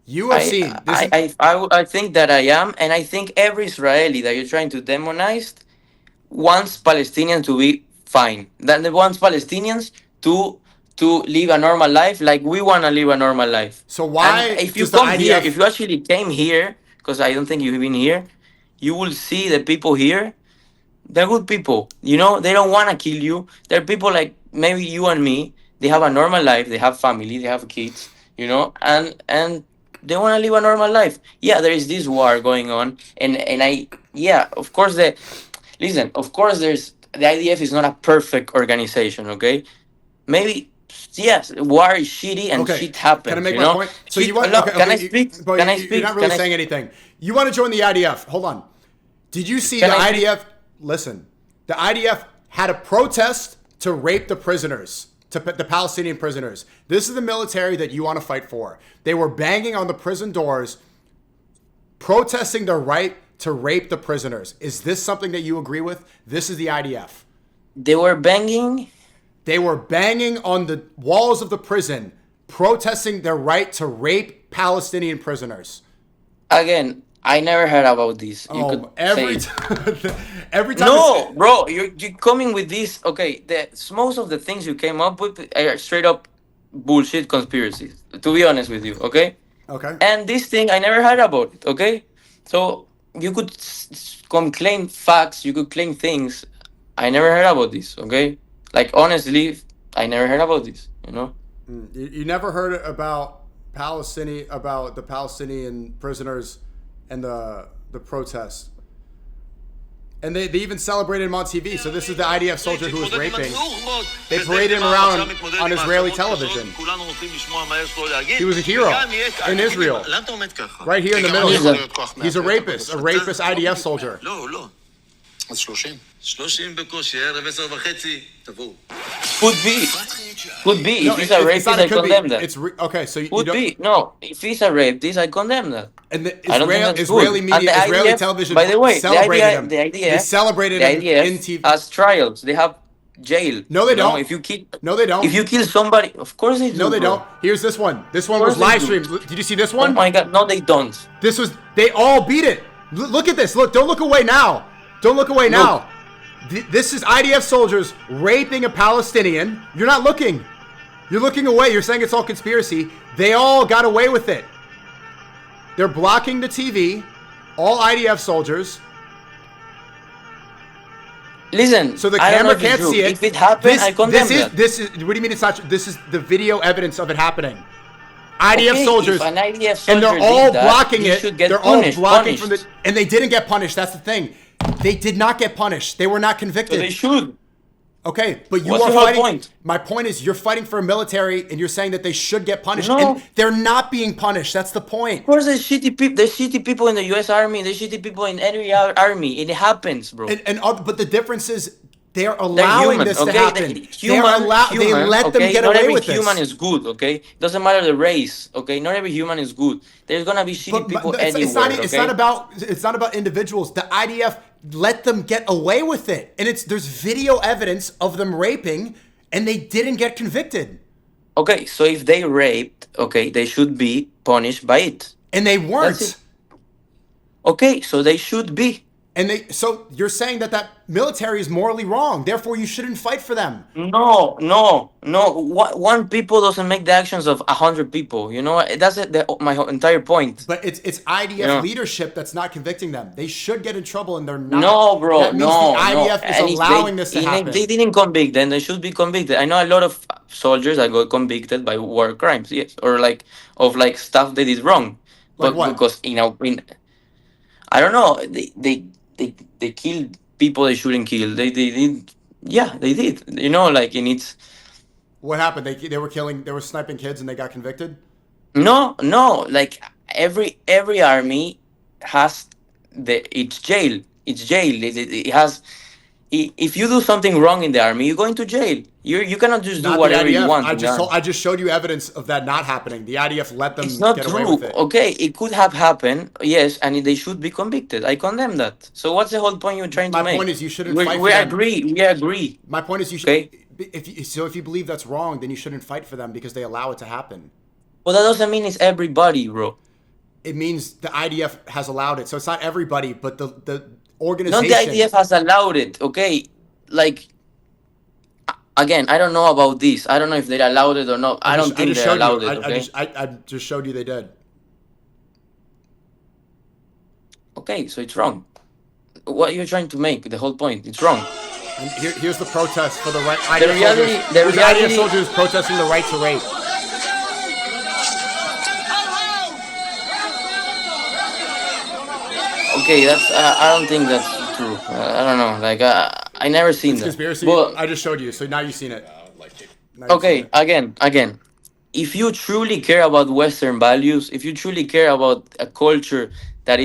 You have seen. I think that I am, and I think every Israeli that you're trying to demonize wants Palestinians to be fine. That they wants Palestinians to live a normal life like we want to live a normal life. So why? And if you come here, if you actually came here, because I don't think you've been here, you will see the people here. They're good people. You know, they don't want to kill you. They're people like maybe you and me. They have a normal life. They have family. They have kids. You know, and they want to live a normal life. Yeah, there is this war going on, and of course of course there's the IDF is not a perfect organization. Okay, maybe. Yes, war is shitty and shit happens. Can I make my point? So you want? Can I speak? Can I speak? You're not really saying anything. You want to join the IDF? Hold on. Did you see the IDF? Listen, the IDF had a protest to rape the prisoners, to the Palestinian prisoners. This is the military that you want to fight for. They were banging on the prison doors, protesting their right to rape the prisoners. Is this something that you agree with? This is the IDF. They were banging? They were banging on the walls of the prison, protesting their right to rape Palestinian prisoners. Again, I never heard about this. Every time. No, bro, you're coming with this. Okay, most of the things you came up with are straight up bullshit conspiracies. To be honest with you, okay? Okay. And this thing I never heard about it. Okay, so you could claim facts, you could claim things. I never heard about this. Okay, like honestly, I never heard about this. You know. You never heard about the Palestinian prisoners and the protests. And they even celebrated him on TV. So this is the IDF soldier who was raping. They paraded him around on Israeli television. He was a hero in Israel. Right here in the middle. He's a rapist IDF soldier. אז 30. 30 בקושי, ערב 10:30, תבואו. Could be. Could be. No, If it's a it's rapist, not. I It could be. condemn that. It's okay. So you Could don't. be. No, if he's a rapist, I condemn that. And the I don't think that's Israeli good. media, And the Israeli IDF, television by the way, celebrated him. the IDF, They celebrated the him IDF in TV. has trials. They have jail. No, they You know, don't. If you kill, No, they don't. if you kill somebody, of course they do. No, they bro. don't. Here's this one. This one Of was course they live do. streamed. Did you see this Oh one? my God, no, they don't. This was. They all beat it. Look at this. Look. Don't look away now. Don't look away now. This is IDF soldiers raping a Palestinian. You're not looking. You're looking away. You're saying it's all conspiracy. They all got away with it. They're blocking the TV. All IDF soldiers. Listen, So the I don't know camera if it's can't true. see it. If it happened, I condemn that. This is. What do you mean it's not? This is the video evidence of it happening. IDF Okay, soldiers, if an IDF and they're soldier all did that, blocking he it. should get They're punished, all blocking from the, punished. and they didn't get punished. That's the thing. They did not get punished. They were not convicted. So they should. Okay, but you What's are the whole fighting. point? My point is, you're fighting for a military, and you're saying that they should get punished, No. and they're not being punished. That's the point. Of course, there's shitty people in the U.S. Army. There's shitty people in every other army. It happens, bro. But the difference is they're allowing human, this okay? to happen. They let them get Not away every with this. human is good, okay? Doesn't matter the race, okay? Not every human is good. There's gonna be shitty people anywhere, okay? It's not about individuals. The IDF let them get away with it, and there's video evidence of them raping, and they didn't get convicted. Okay, so if they raped, okay, they should be punished by it. And they weren't. Okay, so they should be. And so you're saying that military is morally wrong. Therefore, you shouldn't fight for them. No. One people doesn't make the actions of 100 people. You know, that's my entire point. But it's IDF leadership that's not convicting them. They should get in trouble, and they're not. No, bro. That means the IDF is allowing this to happen. They didn't convict them. They should be convicted. I know a lot of soldiers that got convicted by war crimes. Yes, or of stuff they did wrong. But what? Because I don't know. They killed people they shouldn't kill. They did. Yeah, they did. You know, and it's. What happened? They were sniping kids and they got convicted? No. Every army has it's jail. It's jail. It has. If you do something wrong in the army, you go into jail. You cannot just do whatever you want. I just showed you evidence of that not happening. The IDF let them get away with it. Okay, it could have happened, yes, and they should be convicted. I condemn that. So what's the whole point you're trying to make? My point is you shouldn't fight we for them. We agree. My point is you should. Okay. If you believe that's wrong, then you shouldn't fight for them because they allow it to happen. Well, that doesn't mean it's everybody, bro. It means the IDF has allowed it. So it's not everybody, but the organization. Not the IDF has allowed it, okay? Again, I don't know about this. I don't know if they allowed it or not. I don't think they allowed it, okay? I just showed you they did. Okay, so it's wrong. What are you trying to make? The whole point. It's wrong. And here's the protest for the right. The IDF soldiers protesting the right to rape. Okay, that's. I don't think that's true. I don't know. I never seen that. Conspiracy. But, I just showed you, so now you've seen it. Okay, again. If you truly care about Western values, if you truly care about a culture that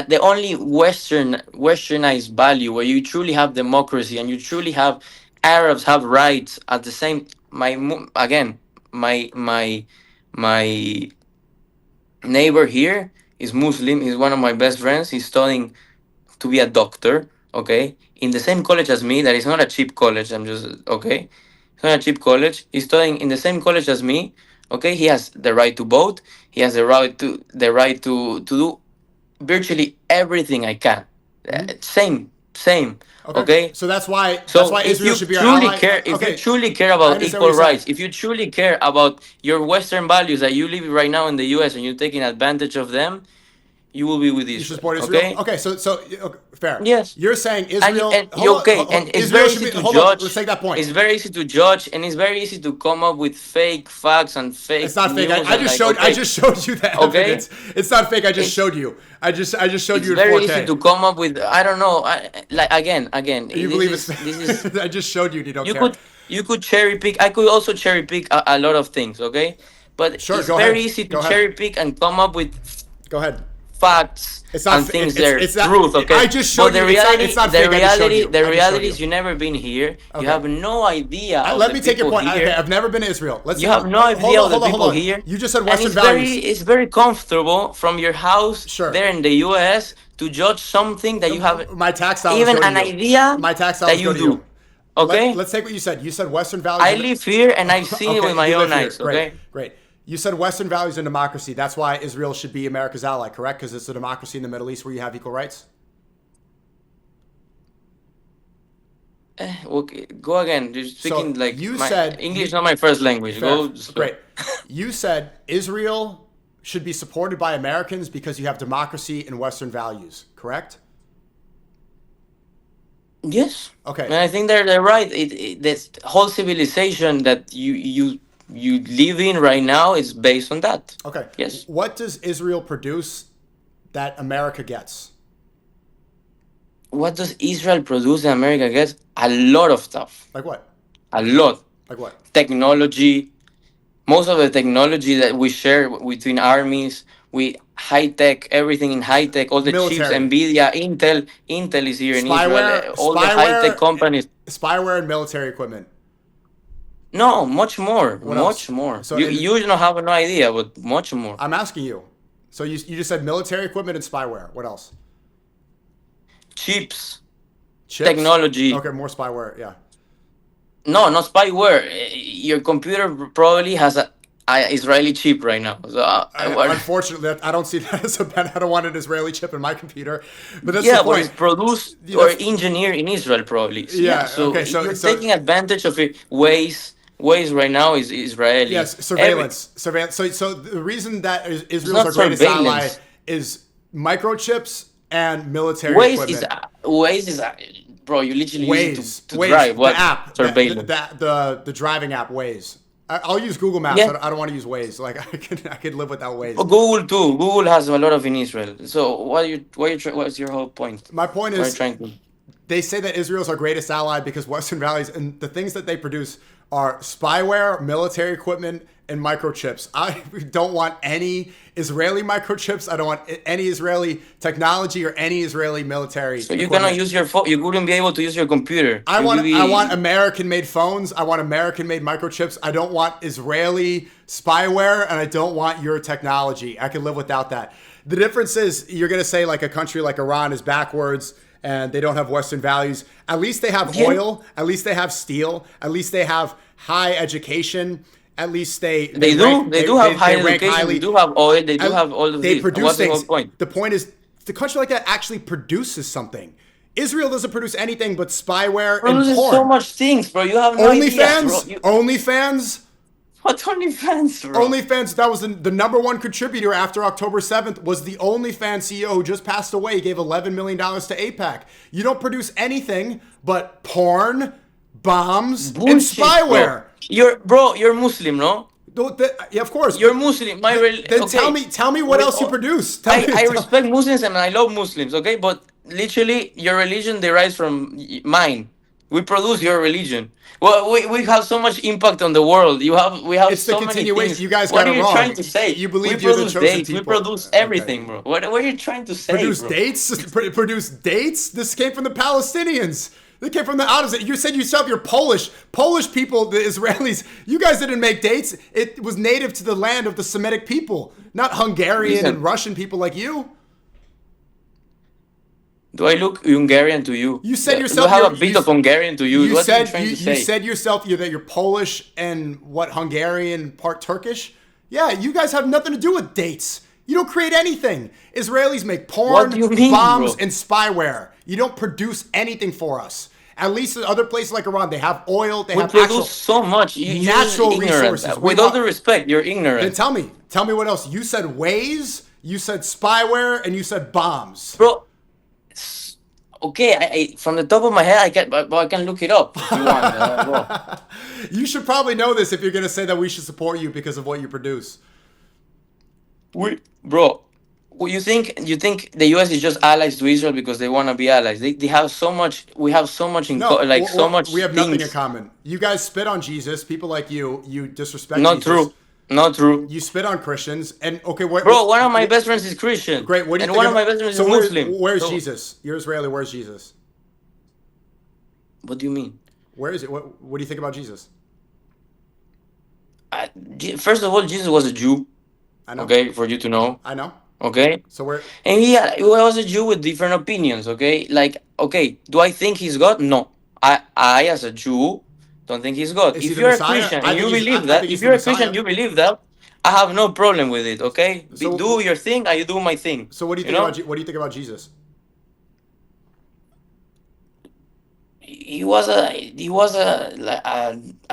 the only westernized value where you truly have democracy and you truly have Arabs have rights at the same my neighbor here is Muslim. He's one of my best friends. He's studying to be a doctor, okay, in the same college as me. That is not a cheap college. I'm just okay. It's not a cheap college. He's studying in the same college as me. Okay, he has the right to vote. He has the right to do virtually everything I can. Same. Okay. So that's why Israel should be our ally. If you truly care about equal rights, if you truly care about your Western values that you live right now in the U.S. and you're taking advantage of them, you will be with Israel. You should support Israel. Okay, so fair. Yes. You're saying Israel. And it's Israel very should easy be, to hold judge. On, let's take that point. It's very easy to judge, and it's very easy to come up with fake facts and fake. It's not fake. news I just showed you that evidence. It's not fake. I just showed you. I just showed you. It's very easy to come up with. I don't know. Again. You believe it's? I just showed you. You don't care. You could cherry pick. I could also cherry pick a lot of things. Okay, but it's very easy to cherry pick and come up with. Go ahead. facts It's not. and things It's not. truth. Okay, I just showed but the you. reality, It's not the fake. I just showed reality, you. the I just reality showed is you never been here. Okay. You have no idea. Of Let the me take your people point. here. Okay, I've never been to Israel. You have no idea of the people here. You just said And Western it's values. it's very comfortable from your house there in the U.S. to judge something that you have My tax dollars even go to an you. idea My tax that dollars you go to do. you. Okay. Let's take what you said. You said Western values. I live here and I've seen it with my you own live here. eyes. Okay. Great. You said Western values and democracy. That's why Israel should be America's ally, correct? Because it's a democracy in the Middle East where you have equal rights. Okay, go again. You're speaking like you my said English, not my first language. Fair. Go. Great. You said Israel should be supported by Americans because you have democracy and Western values, correct? Yes. Okay. And I think they're right. This whole civilization that you live in right now is based on that. Okay. Yes. What does Israel produce that America gets? What does Israel produce and America gets? A lot of stuff. Like what? A lot. Like what? Technology. Most of the technology that we share between armies, we high tech, everything in high tech, all the chips, Nvidia, Intel is here in Israel, all the high tech companies. Spyware and military equipment. No, much more, What much else? more. So You don't have no idea, but much more. I'm asking you. So you just said military equipment and spyware. What else? Chips, Chips? technology. Okay, more spyware. Yeah. No, not spyware. Your computer probably has a Israeli chip right now. So, unfortunately, I don't see that as a benefit. I don't want an Israeli chip in my computer. But that's yeah, the but point. it's produced or engineered in Israel probably. Yeah. So, Okay. you're taking advantage of it. Waze right now is Israeli. Yes, surveillance. So the reason that Israel's our greatest ally is microchips and military equipment. Waze is bro. You literally use it to Waze, drive. What the app, surveillance? the driving app Waze. I'll use Google Maps. Yeah. I don't want to use Waze. Like I could live without Waze. But Google too. Google has a lot of in Israel. So what's your whole point? My point What are is, you trying to... they say that Israel's our greatest ally because Western values and the things that they produce are spyware, military equipment, and microchips. I don't want any Israeli microchips. I don't want any Israeli technology or any Israeli military. So you cannot use your phone. You wouldn't be able to use your computer. I want American-made phones. I want American-made microchips. I don't want Israeli spyware, and I don't want your technology. I can live without that. The difference is you're going to say like a country like Iran is backwards and they don't have Western values. At least they have oil. At least they have steel. At least they have high education. At least they do have high education. Highly. They do have oil. They do have all of They this. produce What's things. the whole point? The point is the country like that actually produces something. Israel doesn't produce anything but spyware and porn. So much things, bro. You have no idea, OnlyFans? What OnlyFans, bro? OnlyFans, that was the number one contributor after October 7th, was the OnlyFans CEO who just passed away. He gave $11 million to AIPAC. You don't produce anything but porn, bombs, and spyware. Bro. You're Muslim, no? Yeah, of course. You're Muslim. Then tell me what else you produce. I respect Muslims and I love Muslims, okay? But literally, your religion derives from mine. We produce your religion. Well, we have so much impact on the world. We have it's so the many things. You guys what got it are wrong. you trying to say? You believe we you're the produce chosen dates. people. We produce everything, bro. What are you trying to say? Produce bro? dates? Produce dates? This came from the Palestinians. They came from the opposite. You said yourself you're Polish. Polish people, the Israelis, you guys didn't make dates. It was native to the land of the Semitic people, not Hungarian and Russian people like you. Do I look Hungarian to you? You said yourself. Do I have a bit of Hungarian to you? What are you trying to say? You said yourself that you're Polish and Hungarian, part Turkish. Yeah, you guys have nothing to do with dates. You don't create anything. Israelis make porn, bombs, and spyware. You don't produce anything for us. At least in other places like Iran, they have oil. They have produce so much. Natural resources. With all due respect, you're ignorant. Then tell me what else. You said Waze, you said spyware, and you said bombs. Bro, okay, I from the top of my head, I can look it up if you want. You should probably know this if you're going to say that we should support you because of what you produce. Bro, you think the U.S. is just allies to Israel because they want to be allies? They have so much. We have so much in so much. We have nothing in common. You guys spit on Jesus. People like you disrespect. Not Jesus. true. Not true. You spit on Christians, and okay, Bro, one of my best friends is Christian. Great. What do you and think one about, of my best friends so is Muslim. Where's So- Jesus? You're Israeli. Where's Jesus? What do you mean? Where is it? What do you think about Jesus? First of all, Jesus was a Jew. I know. Okay, for you to know. I know. Okay. So where? And he was a Jew with different opinions. Okay, like okay, do I think he's God? No. I as a Jew don't think he's God. Is he If the you're a Messiah? Christian I and you think he's- believe I that, think he's if you're the a Christian, Messiah. you believe that. I have no problem with it. Okay, So- do your thing. I do my thing. So what do you think know? about what do you think about Jesus? He was a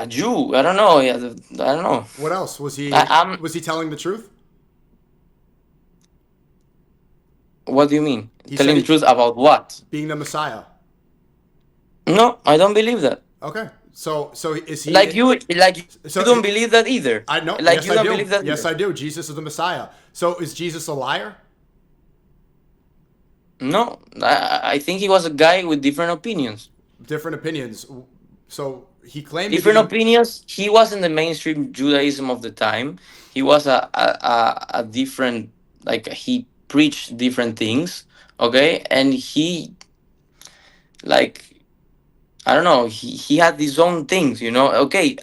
Jew. I don't know. I don't know. What else was he? I'm- Was he telling the truth? What do you mean? He Telling said the truth about what? Being the Messiah. No, I don't believe that. Okay. So is he Like you So- don't believe that either. I know. Like yes, you I don't do. believe that. Yes, either. I do. Jesus is the Messiah. So is Jesus a liar? No, I think he was a guy with different opinions. Different opinions. So he claimed Different to be, opinions. He wasn't the mainstream Judaism of the time. He was a different, like he preached different things. Okay, and he, like, I don't know. He had his own things. You know. Okay.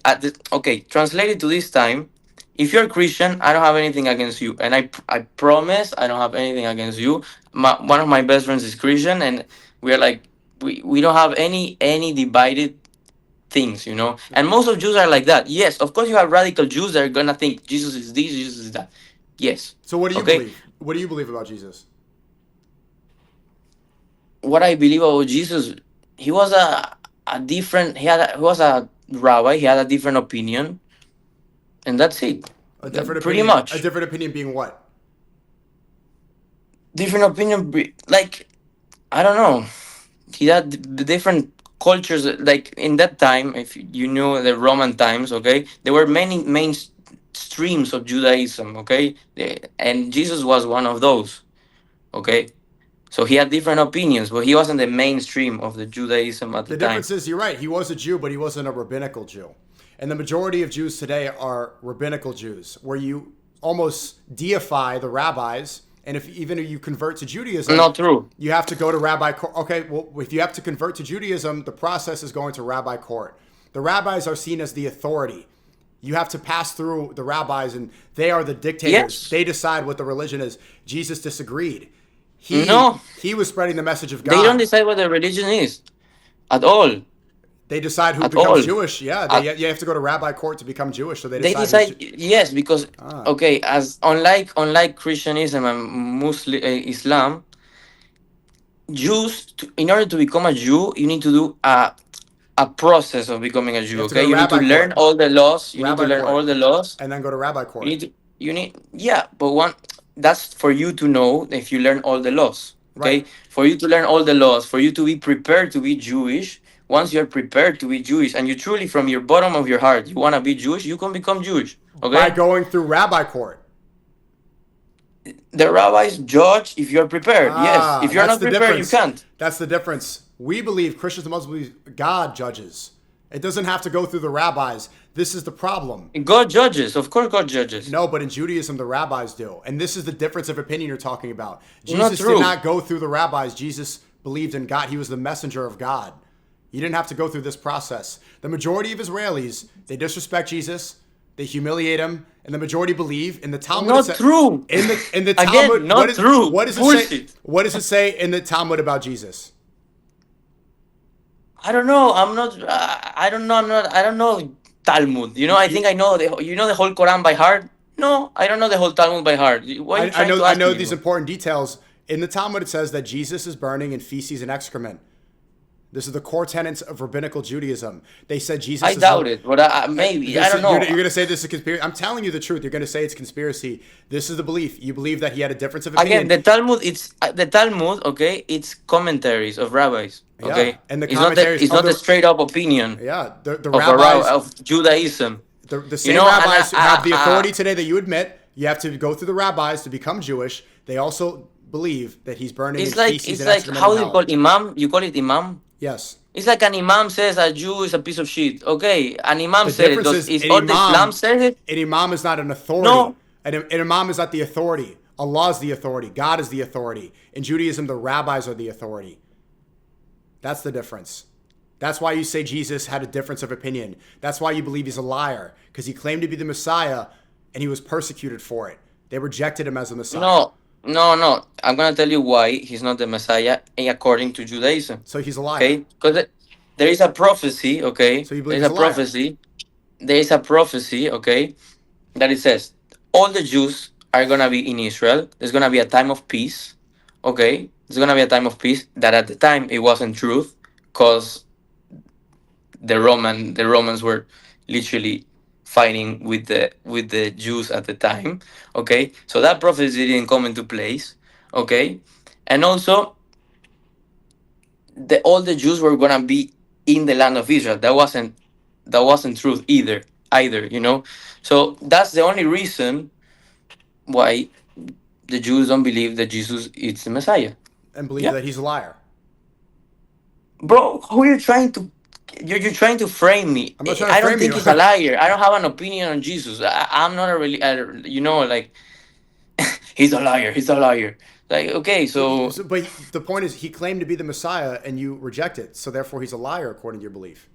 Okay. Translated to this time. If you're Christian, I don't have anything against you, and I promise I don't have anything against you. One of my best friends is Christian, and we're like we don't have any divided things, you know. And most of Jews are like that. Yes, of course you have radical Jews that are gonna think Jesus is this, Jesus is that. Yes. So what do you Okay? believe? What do you believe about Jesus? What I believe about Jesus, he was a different. He was a rabbi. He had a different opinion, and that's it. A different Pretty opinion. much. A different opinion being what? Different opinion, like I don't know. He had the different cultures. Like in that time, if you know the Roman times, okay, there were many main streams of Judaism, okay, and Jesus was one of those, okay. So he had different opinions, but he wasn't the mainstream of the Judaism at the, The time. difference is, you're right. He was a Jew, but he wasn't a rabbinical Jew. And the majority of Jews today are rabbinical Jews, where you almost deify the rabbis. And even if you convert to Judaism, Not true. You have to go to rabbi court. Okay, well, if you have to convert to Judaism, the process is going to rabbi court. The rabbis are seen as the authority. You have to pass through the rabbis, and they are the dictators. Yes. They decide what the religion is. Jesus disagreed. No. He was spreading the message of God. They don't decide what the religion is, at all. They decide who At becomes all. Jewish. Yeah, you have to go to rabbi court to become Jewish. So they They decide. decide yes, because okay, as unlike Christianism and Muslim Islam, Jews in order to become a Jew, you need to do a process of becoming a Jew. have to go Okay, to you need to rabbi learn court. all the laws. You need Rabbi to learn court. all the laws. And then go to rabbi court. You need yeah, but that's for you to know if you learn all the laws. Okay, Right. for you to learn all the laws, for you to be prepared to be Jewish. Once you're prepared to be Jewish, and you truly from your bottom of your heart you want to be Jewish, you can become Jewish. Okay, By going through rabbi court. the rabbis judge if you're prepared. Yes, if you're that's not the prepared, difference. you can't. That's the difference. We believe, Christians and Muslims believe, God judges. It doesn't have to go through the rabbis. This is the problem. God judges, of course, God judges. No, but in Judaism, the rabbis do. And this is the difference of opinion you're talking about. Not Jesus true. did not go through the rabbis. Jesus believed in God. He was the messenger of God. You didn't have to go through this process. The majority of Israelis, they disrespect Jesus. They humiliate him. And the majority believe in the Talmud. Not true. In the Again, Talmud, not true. What does it say? Bullshit. What does it say in the Talmud about Jesus? I don't know. I don't know Talmud. You know, I think I know the whole Quran by heart. No, I don't know the whole Talmud by heart. Why are you trying to I ask know me? these important details. In the Talmud, it says that Jesus is burning in feces and excrement. This is the core tenets of rabbinical Judaism. They said Jesus I is doubt it, but maybe. I don't know. You're going to say this is a conspiracy. I'm telling you the truth. You're going to say it's conspiracy. This is the belief. You believe that he had a difference of opinion. Again, the Talmud. Okay, it's commentaries of rabbis. Okay, Yeah, and the it's not commentaries it's of not the- a straight up opinion. Yeah, the of rabbis of Judaism. The same You know, and rabbis who have the I- authority today that you admit. You have to go through the rabbis to become Jewish. They also believe that he's burning in feces It's and like excrement how in do you hell. call imam? You call it imam? Yes. It's like an imam says a Jew is a piece of shit. Okay, an imam The said it. difference is Is all the Islam said it? an imam is not an authority. No. An imam is not the authority. Allah is the authority. God is the authority. In Judaism, the rabbis are the authority. That's the difference. That's why you say Jesus had a difference of opinion. That's why you believe he's a liar, because he claimed to be the Messiah and he was persecuted for it. They rejected him as a Messiah. No. I'm gonna tell you why he's not the Messiah according to Judaism. So he's a liar. Okay, because there is a prophecy. Okay, So you believe there's he's a a liar. prophecy. There is a prophecy. Okay, that it says all the Jews are gonna be in Israel. There's gonna be a time of peace. Okay, there's gonna be a time of peace. That at the time it wasn't truth, because the Romans were literally fighting with the Jews at the time. Okay, so that prophecy didn't come into place. Okay, and also all the Jews were gonna be in the land of Israel. That wasn't truth either. So that's the only reason why the Jews don't believe that Jesus is the Messiah. And believe that he's a liar. Bro, who are you trying to? You're trying to frame me. I'm not trying to I don't frame think you. he's a liar. I don't have an opinion on Jesus. I'm not a really, like, he's a liar. He's a liar. Like, okay, so But the point is, he claimed to be the Messiah and you reject it. So therefore, he's a liar according to your belief.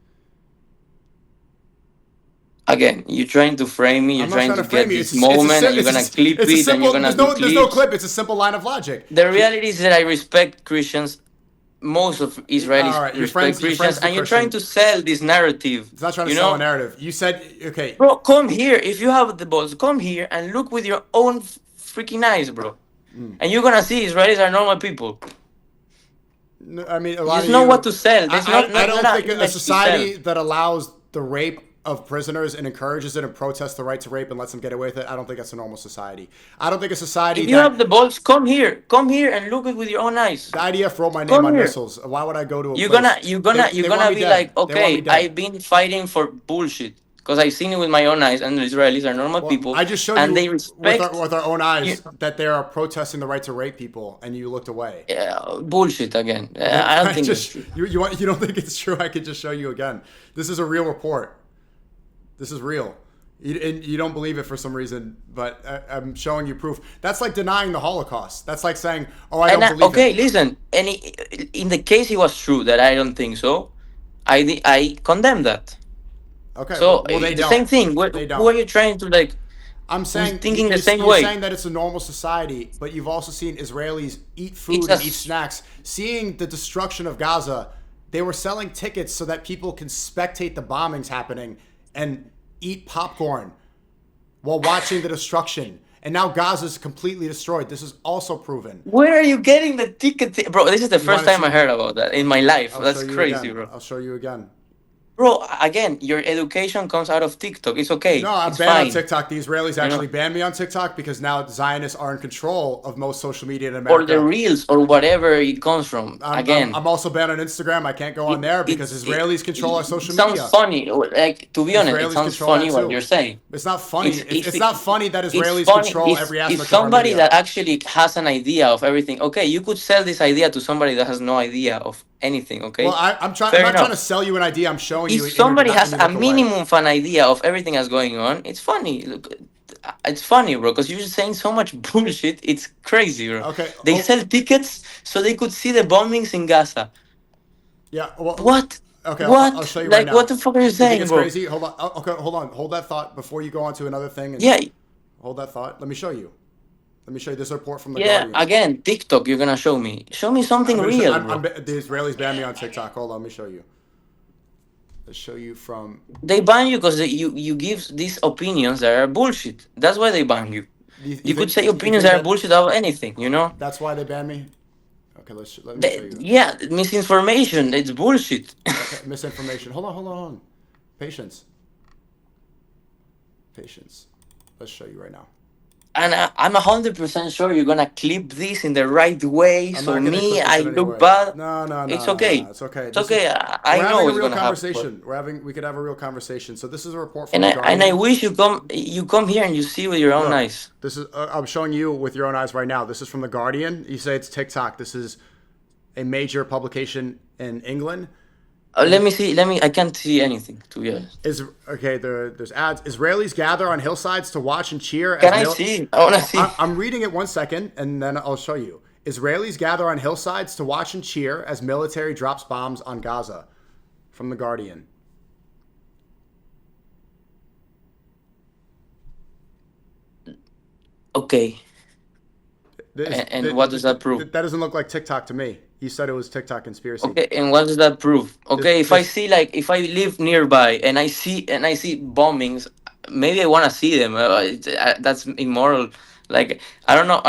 again, you're trying to frame me. You're I'm not trying to frame get you. this moment, and you're gonna clip it's a it, simple, and you're gonna there's no clip. It's a simple line of logic. The reality is that I respect Christians. Most of Israelis All right, respect Christians, and you're trying to sell this narrative. It's not trying to sell a narrative. You said, okay. Bro, come here. If you have the balls, come here and look with your own freaking eyes, bro. And you're gonna see Israelis are normal people. No, I mean, a You lot just of know you, what to sell. There's I not don't think a to society sell. that allows the rape of prisoners and encourages it and protests the right to rape and lets them get away with it, I don't think that's a normal society. I don't think a society If you have the balls, come here and look it with your own eyes. The IDF wrote my name on missiles. Why would I go to a You're place? you're gonna be dead. like, They want me okay, dead. I've been fighting for bullshit because I've seen it with my own eyes, and the Israelis are normal people. I just showed and you they respect with our own eyes that they are protesting the right to rape people, and you looked away. Bullshit again. I don't think it's true. You don't think it's true? I could just show you again. This is a real report. This is real. You don't believe it for some reason, but I'm showing you proof. That's like denying the Holocaust. That's like saying, "Oh, I don't believe it." Okay, listen. In the case it was true that I don't think so, I condemn that. Okay. So well, they the don't. same thing. They don't. Who are you trying to like? I'm saying thinking the same you're way. saying that it's a normal society, but you've also seen Israelis eat food and eat snacks. Seeing the destruction of Gaza, they were selling tickets so that people can spectate the bombings happening and eat popcorn while watching the destruction. And now Gaza's completely destroyed. This is also proven. Where are you getting the ticket? Bro, this is the first time I heard about that in my life. I'll That's show you crazy, again. bro. I'll show you again. Bro, again, your education comes out of TikTok. It's okay. No, I'm it's banned fine. on TikTok. The Israelis actually banned me on TikTok because now Zionists are in control of most social media in America. Or the reels or whatever it comes from. I'm also banned on Instagram. I can't go on there because Israelis control our social media. It sounds funny. Like, to be honest, it sounds funny what you're saying. It's not funny. It's not funny that Israelis funny. control every aspect of our If somebody media. that actually has an idea of everything, okay, you could sell this idea to somebody that has no idea of anything, okay? Well, I'm not trying to sell you an idea. I'm showing you. If somebody has a minimum of an idea of everything that's going on, it's funny. Look, it's funny, bro, because you're just saying so much bullshit. It's crazy, bro. Okay. They sell tickets so they could see the bombings in Gaza. Yeah. Well, what? Okay. What? I'll show you like, right now. what the fuck are you saying, think it's bro? crazy? Hold on. Okay. Hold on. Hold that thought before you go on to another thing. Yeah. Hold that thought. Let me show you. Let me show you this report from the Yeah, Guardian. again, TikTok, you're gonna show me. Show me something real, bro. The Israelis banned me on TikTok. Hold on, let me show you. Let's show you from... They ban you because you give these opinions that are bullshit. That's why they ban you. You could say opinions that are bullshit about anything, you know? That's why they ban me? Okay, let me show you. Yeah, misinformation, it's bullshit. Okay, misinformation. Hold on. Patience. Let's show you right now. And I'm 100% sure you're gonna clip this in the right way. So me, I look bad. No. It's okay. No, it's okay. It's okay. I know it's gonna happen. We could have a real conversation. So this is a report from and the Guardian. I wish you come here and you see with your own eyes. This is I'm showing you with your own eyes right now. This is from the Guardian. You say it's TikTok. This is a major publication in England. Let me see. I can't see anything, to be honest. There's ads. Israelis gather on hillsides to watch and cheer. Can I see? I want to see. I'm reading it 1 second, and then I'll show you. Israelis gather on hillsides to watch and cheer as military drops bombs on Gaza. From The Guardian. Okay. What does that prove? That doesn't look like TikTok to me. You said it was TikTok conspiracy. Okay, and what does that prove? Okay, if I see if I live nearby and I see bombings, maybe I want to see them. That's immoral. Like I don't know.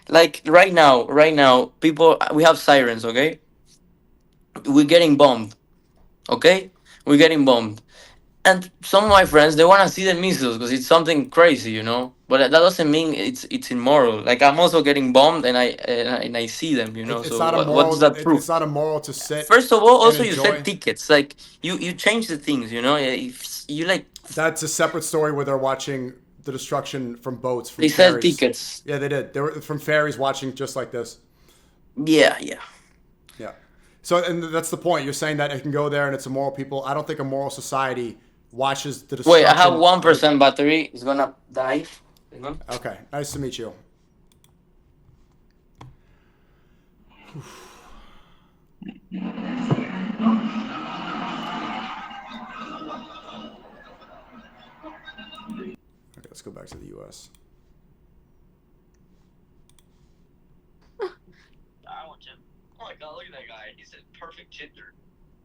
Like right now, people we have sirens. Okay, we're getting bombed. Okay, we're getting bombed. And some of my friends, they want to see the missiles because it's something crazy, you know. But that doesn't mean it's immoral. Like I'm also getting bombed, and I see them, you know. It's So not immoral. what does that prove? It's not immoral to sit. First of all, also you enjoy. sell tickets. Like you change the things, you know. If you like. That's a separate story where they're watching the destruction from boats. From They ferries. sell tickets. Yeah, they did. They were from ferries watching just like this. Yeah. So, and that's the point. You're saying that it can go there and it's immoral people. I don't think a moral society watches the destruction. Wait, I have 1% battery. It's gonna die. Okay, nice to meet you. Okay, let's go back to the U.S. Oh my god, look at that guy. He said perfect Tinder.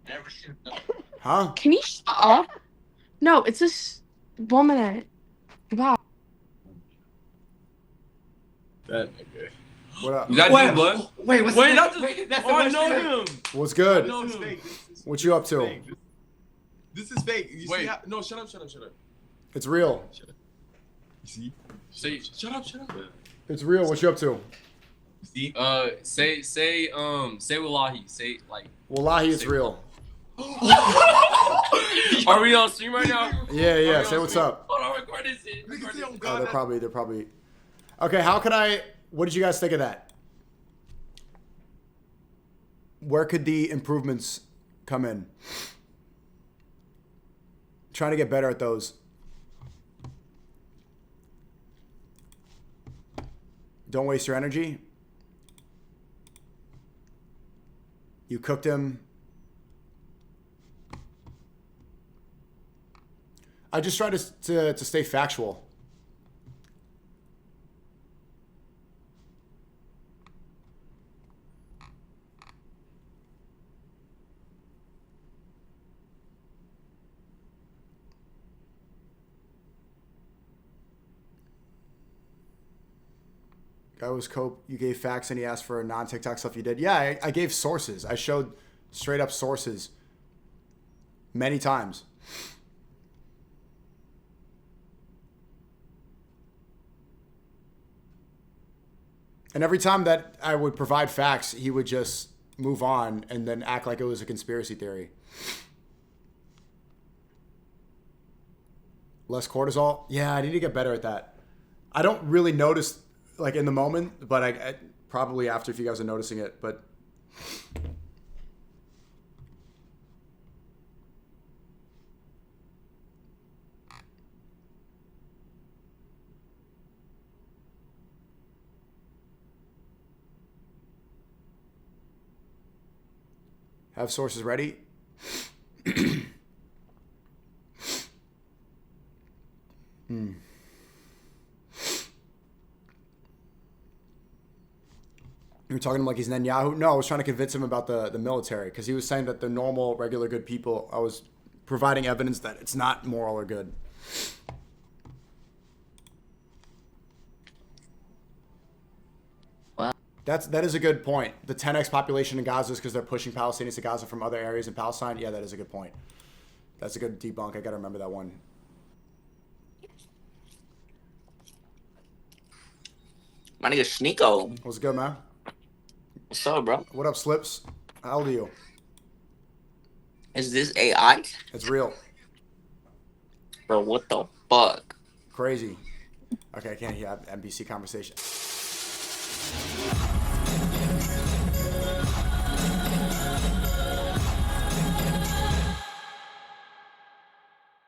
Never seen that. Huh? Can you stop? No, it's this woman. Wow. That nigga. What up? Is that Wait, you, blood? Wait, what's Wait, that's oh, I know him. What's good? I know him. What you up to? This is fake. You see how, no, shut up. It's real. You see? Say, shut up. It's real. What you up to? See? Say wallahi. Say like. Wallahi, it's real. Are we on stream right now? Yeah. Say what's up. Hold on, record this. Oh, they're probably. Okay, how could I? What did you guys think of that? Where could the improvements come in? Trying to get better at those. Don't waste your energy. You cooked him. I just try to stay factual. Guy was Cope. You gave facts and he asked for non-TikTok stuff you did. Yeah, I gave sources. I showed straight up sources many times. And every time that I would provide facts, he would just move on and then act like it was a conspiracy theory. Less cortisol? Yeah, I need to get better at that. I don't really notice like in the moment, but I probably after if you guys are noticing it, but have sources ready. You were talking to him like he's Netanyahu? No, I was trying to convince him about the military because he was saying that they're normal, regular, good people. I was providing evidence that it's not moral or good. Wow. That is a good point. The 10x population in Gaza is because they're pushing Palestinians to Gaza from other areas in Palestine. Yeah, that is a good point. That's a good debunk. I got to remember that one. My nigga SNEAKO. What's good, man? What's up, bro? What up, Slips? How old are you? Is this AI? It's real. Bro, what the fuck? Crazy. Okay, I can't hear NBC conversation.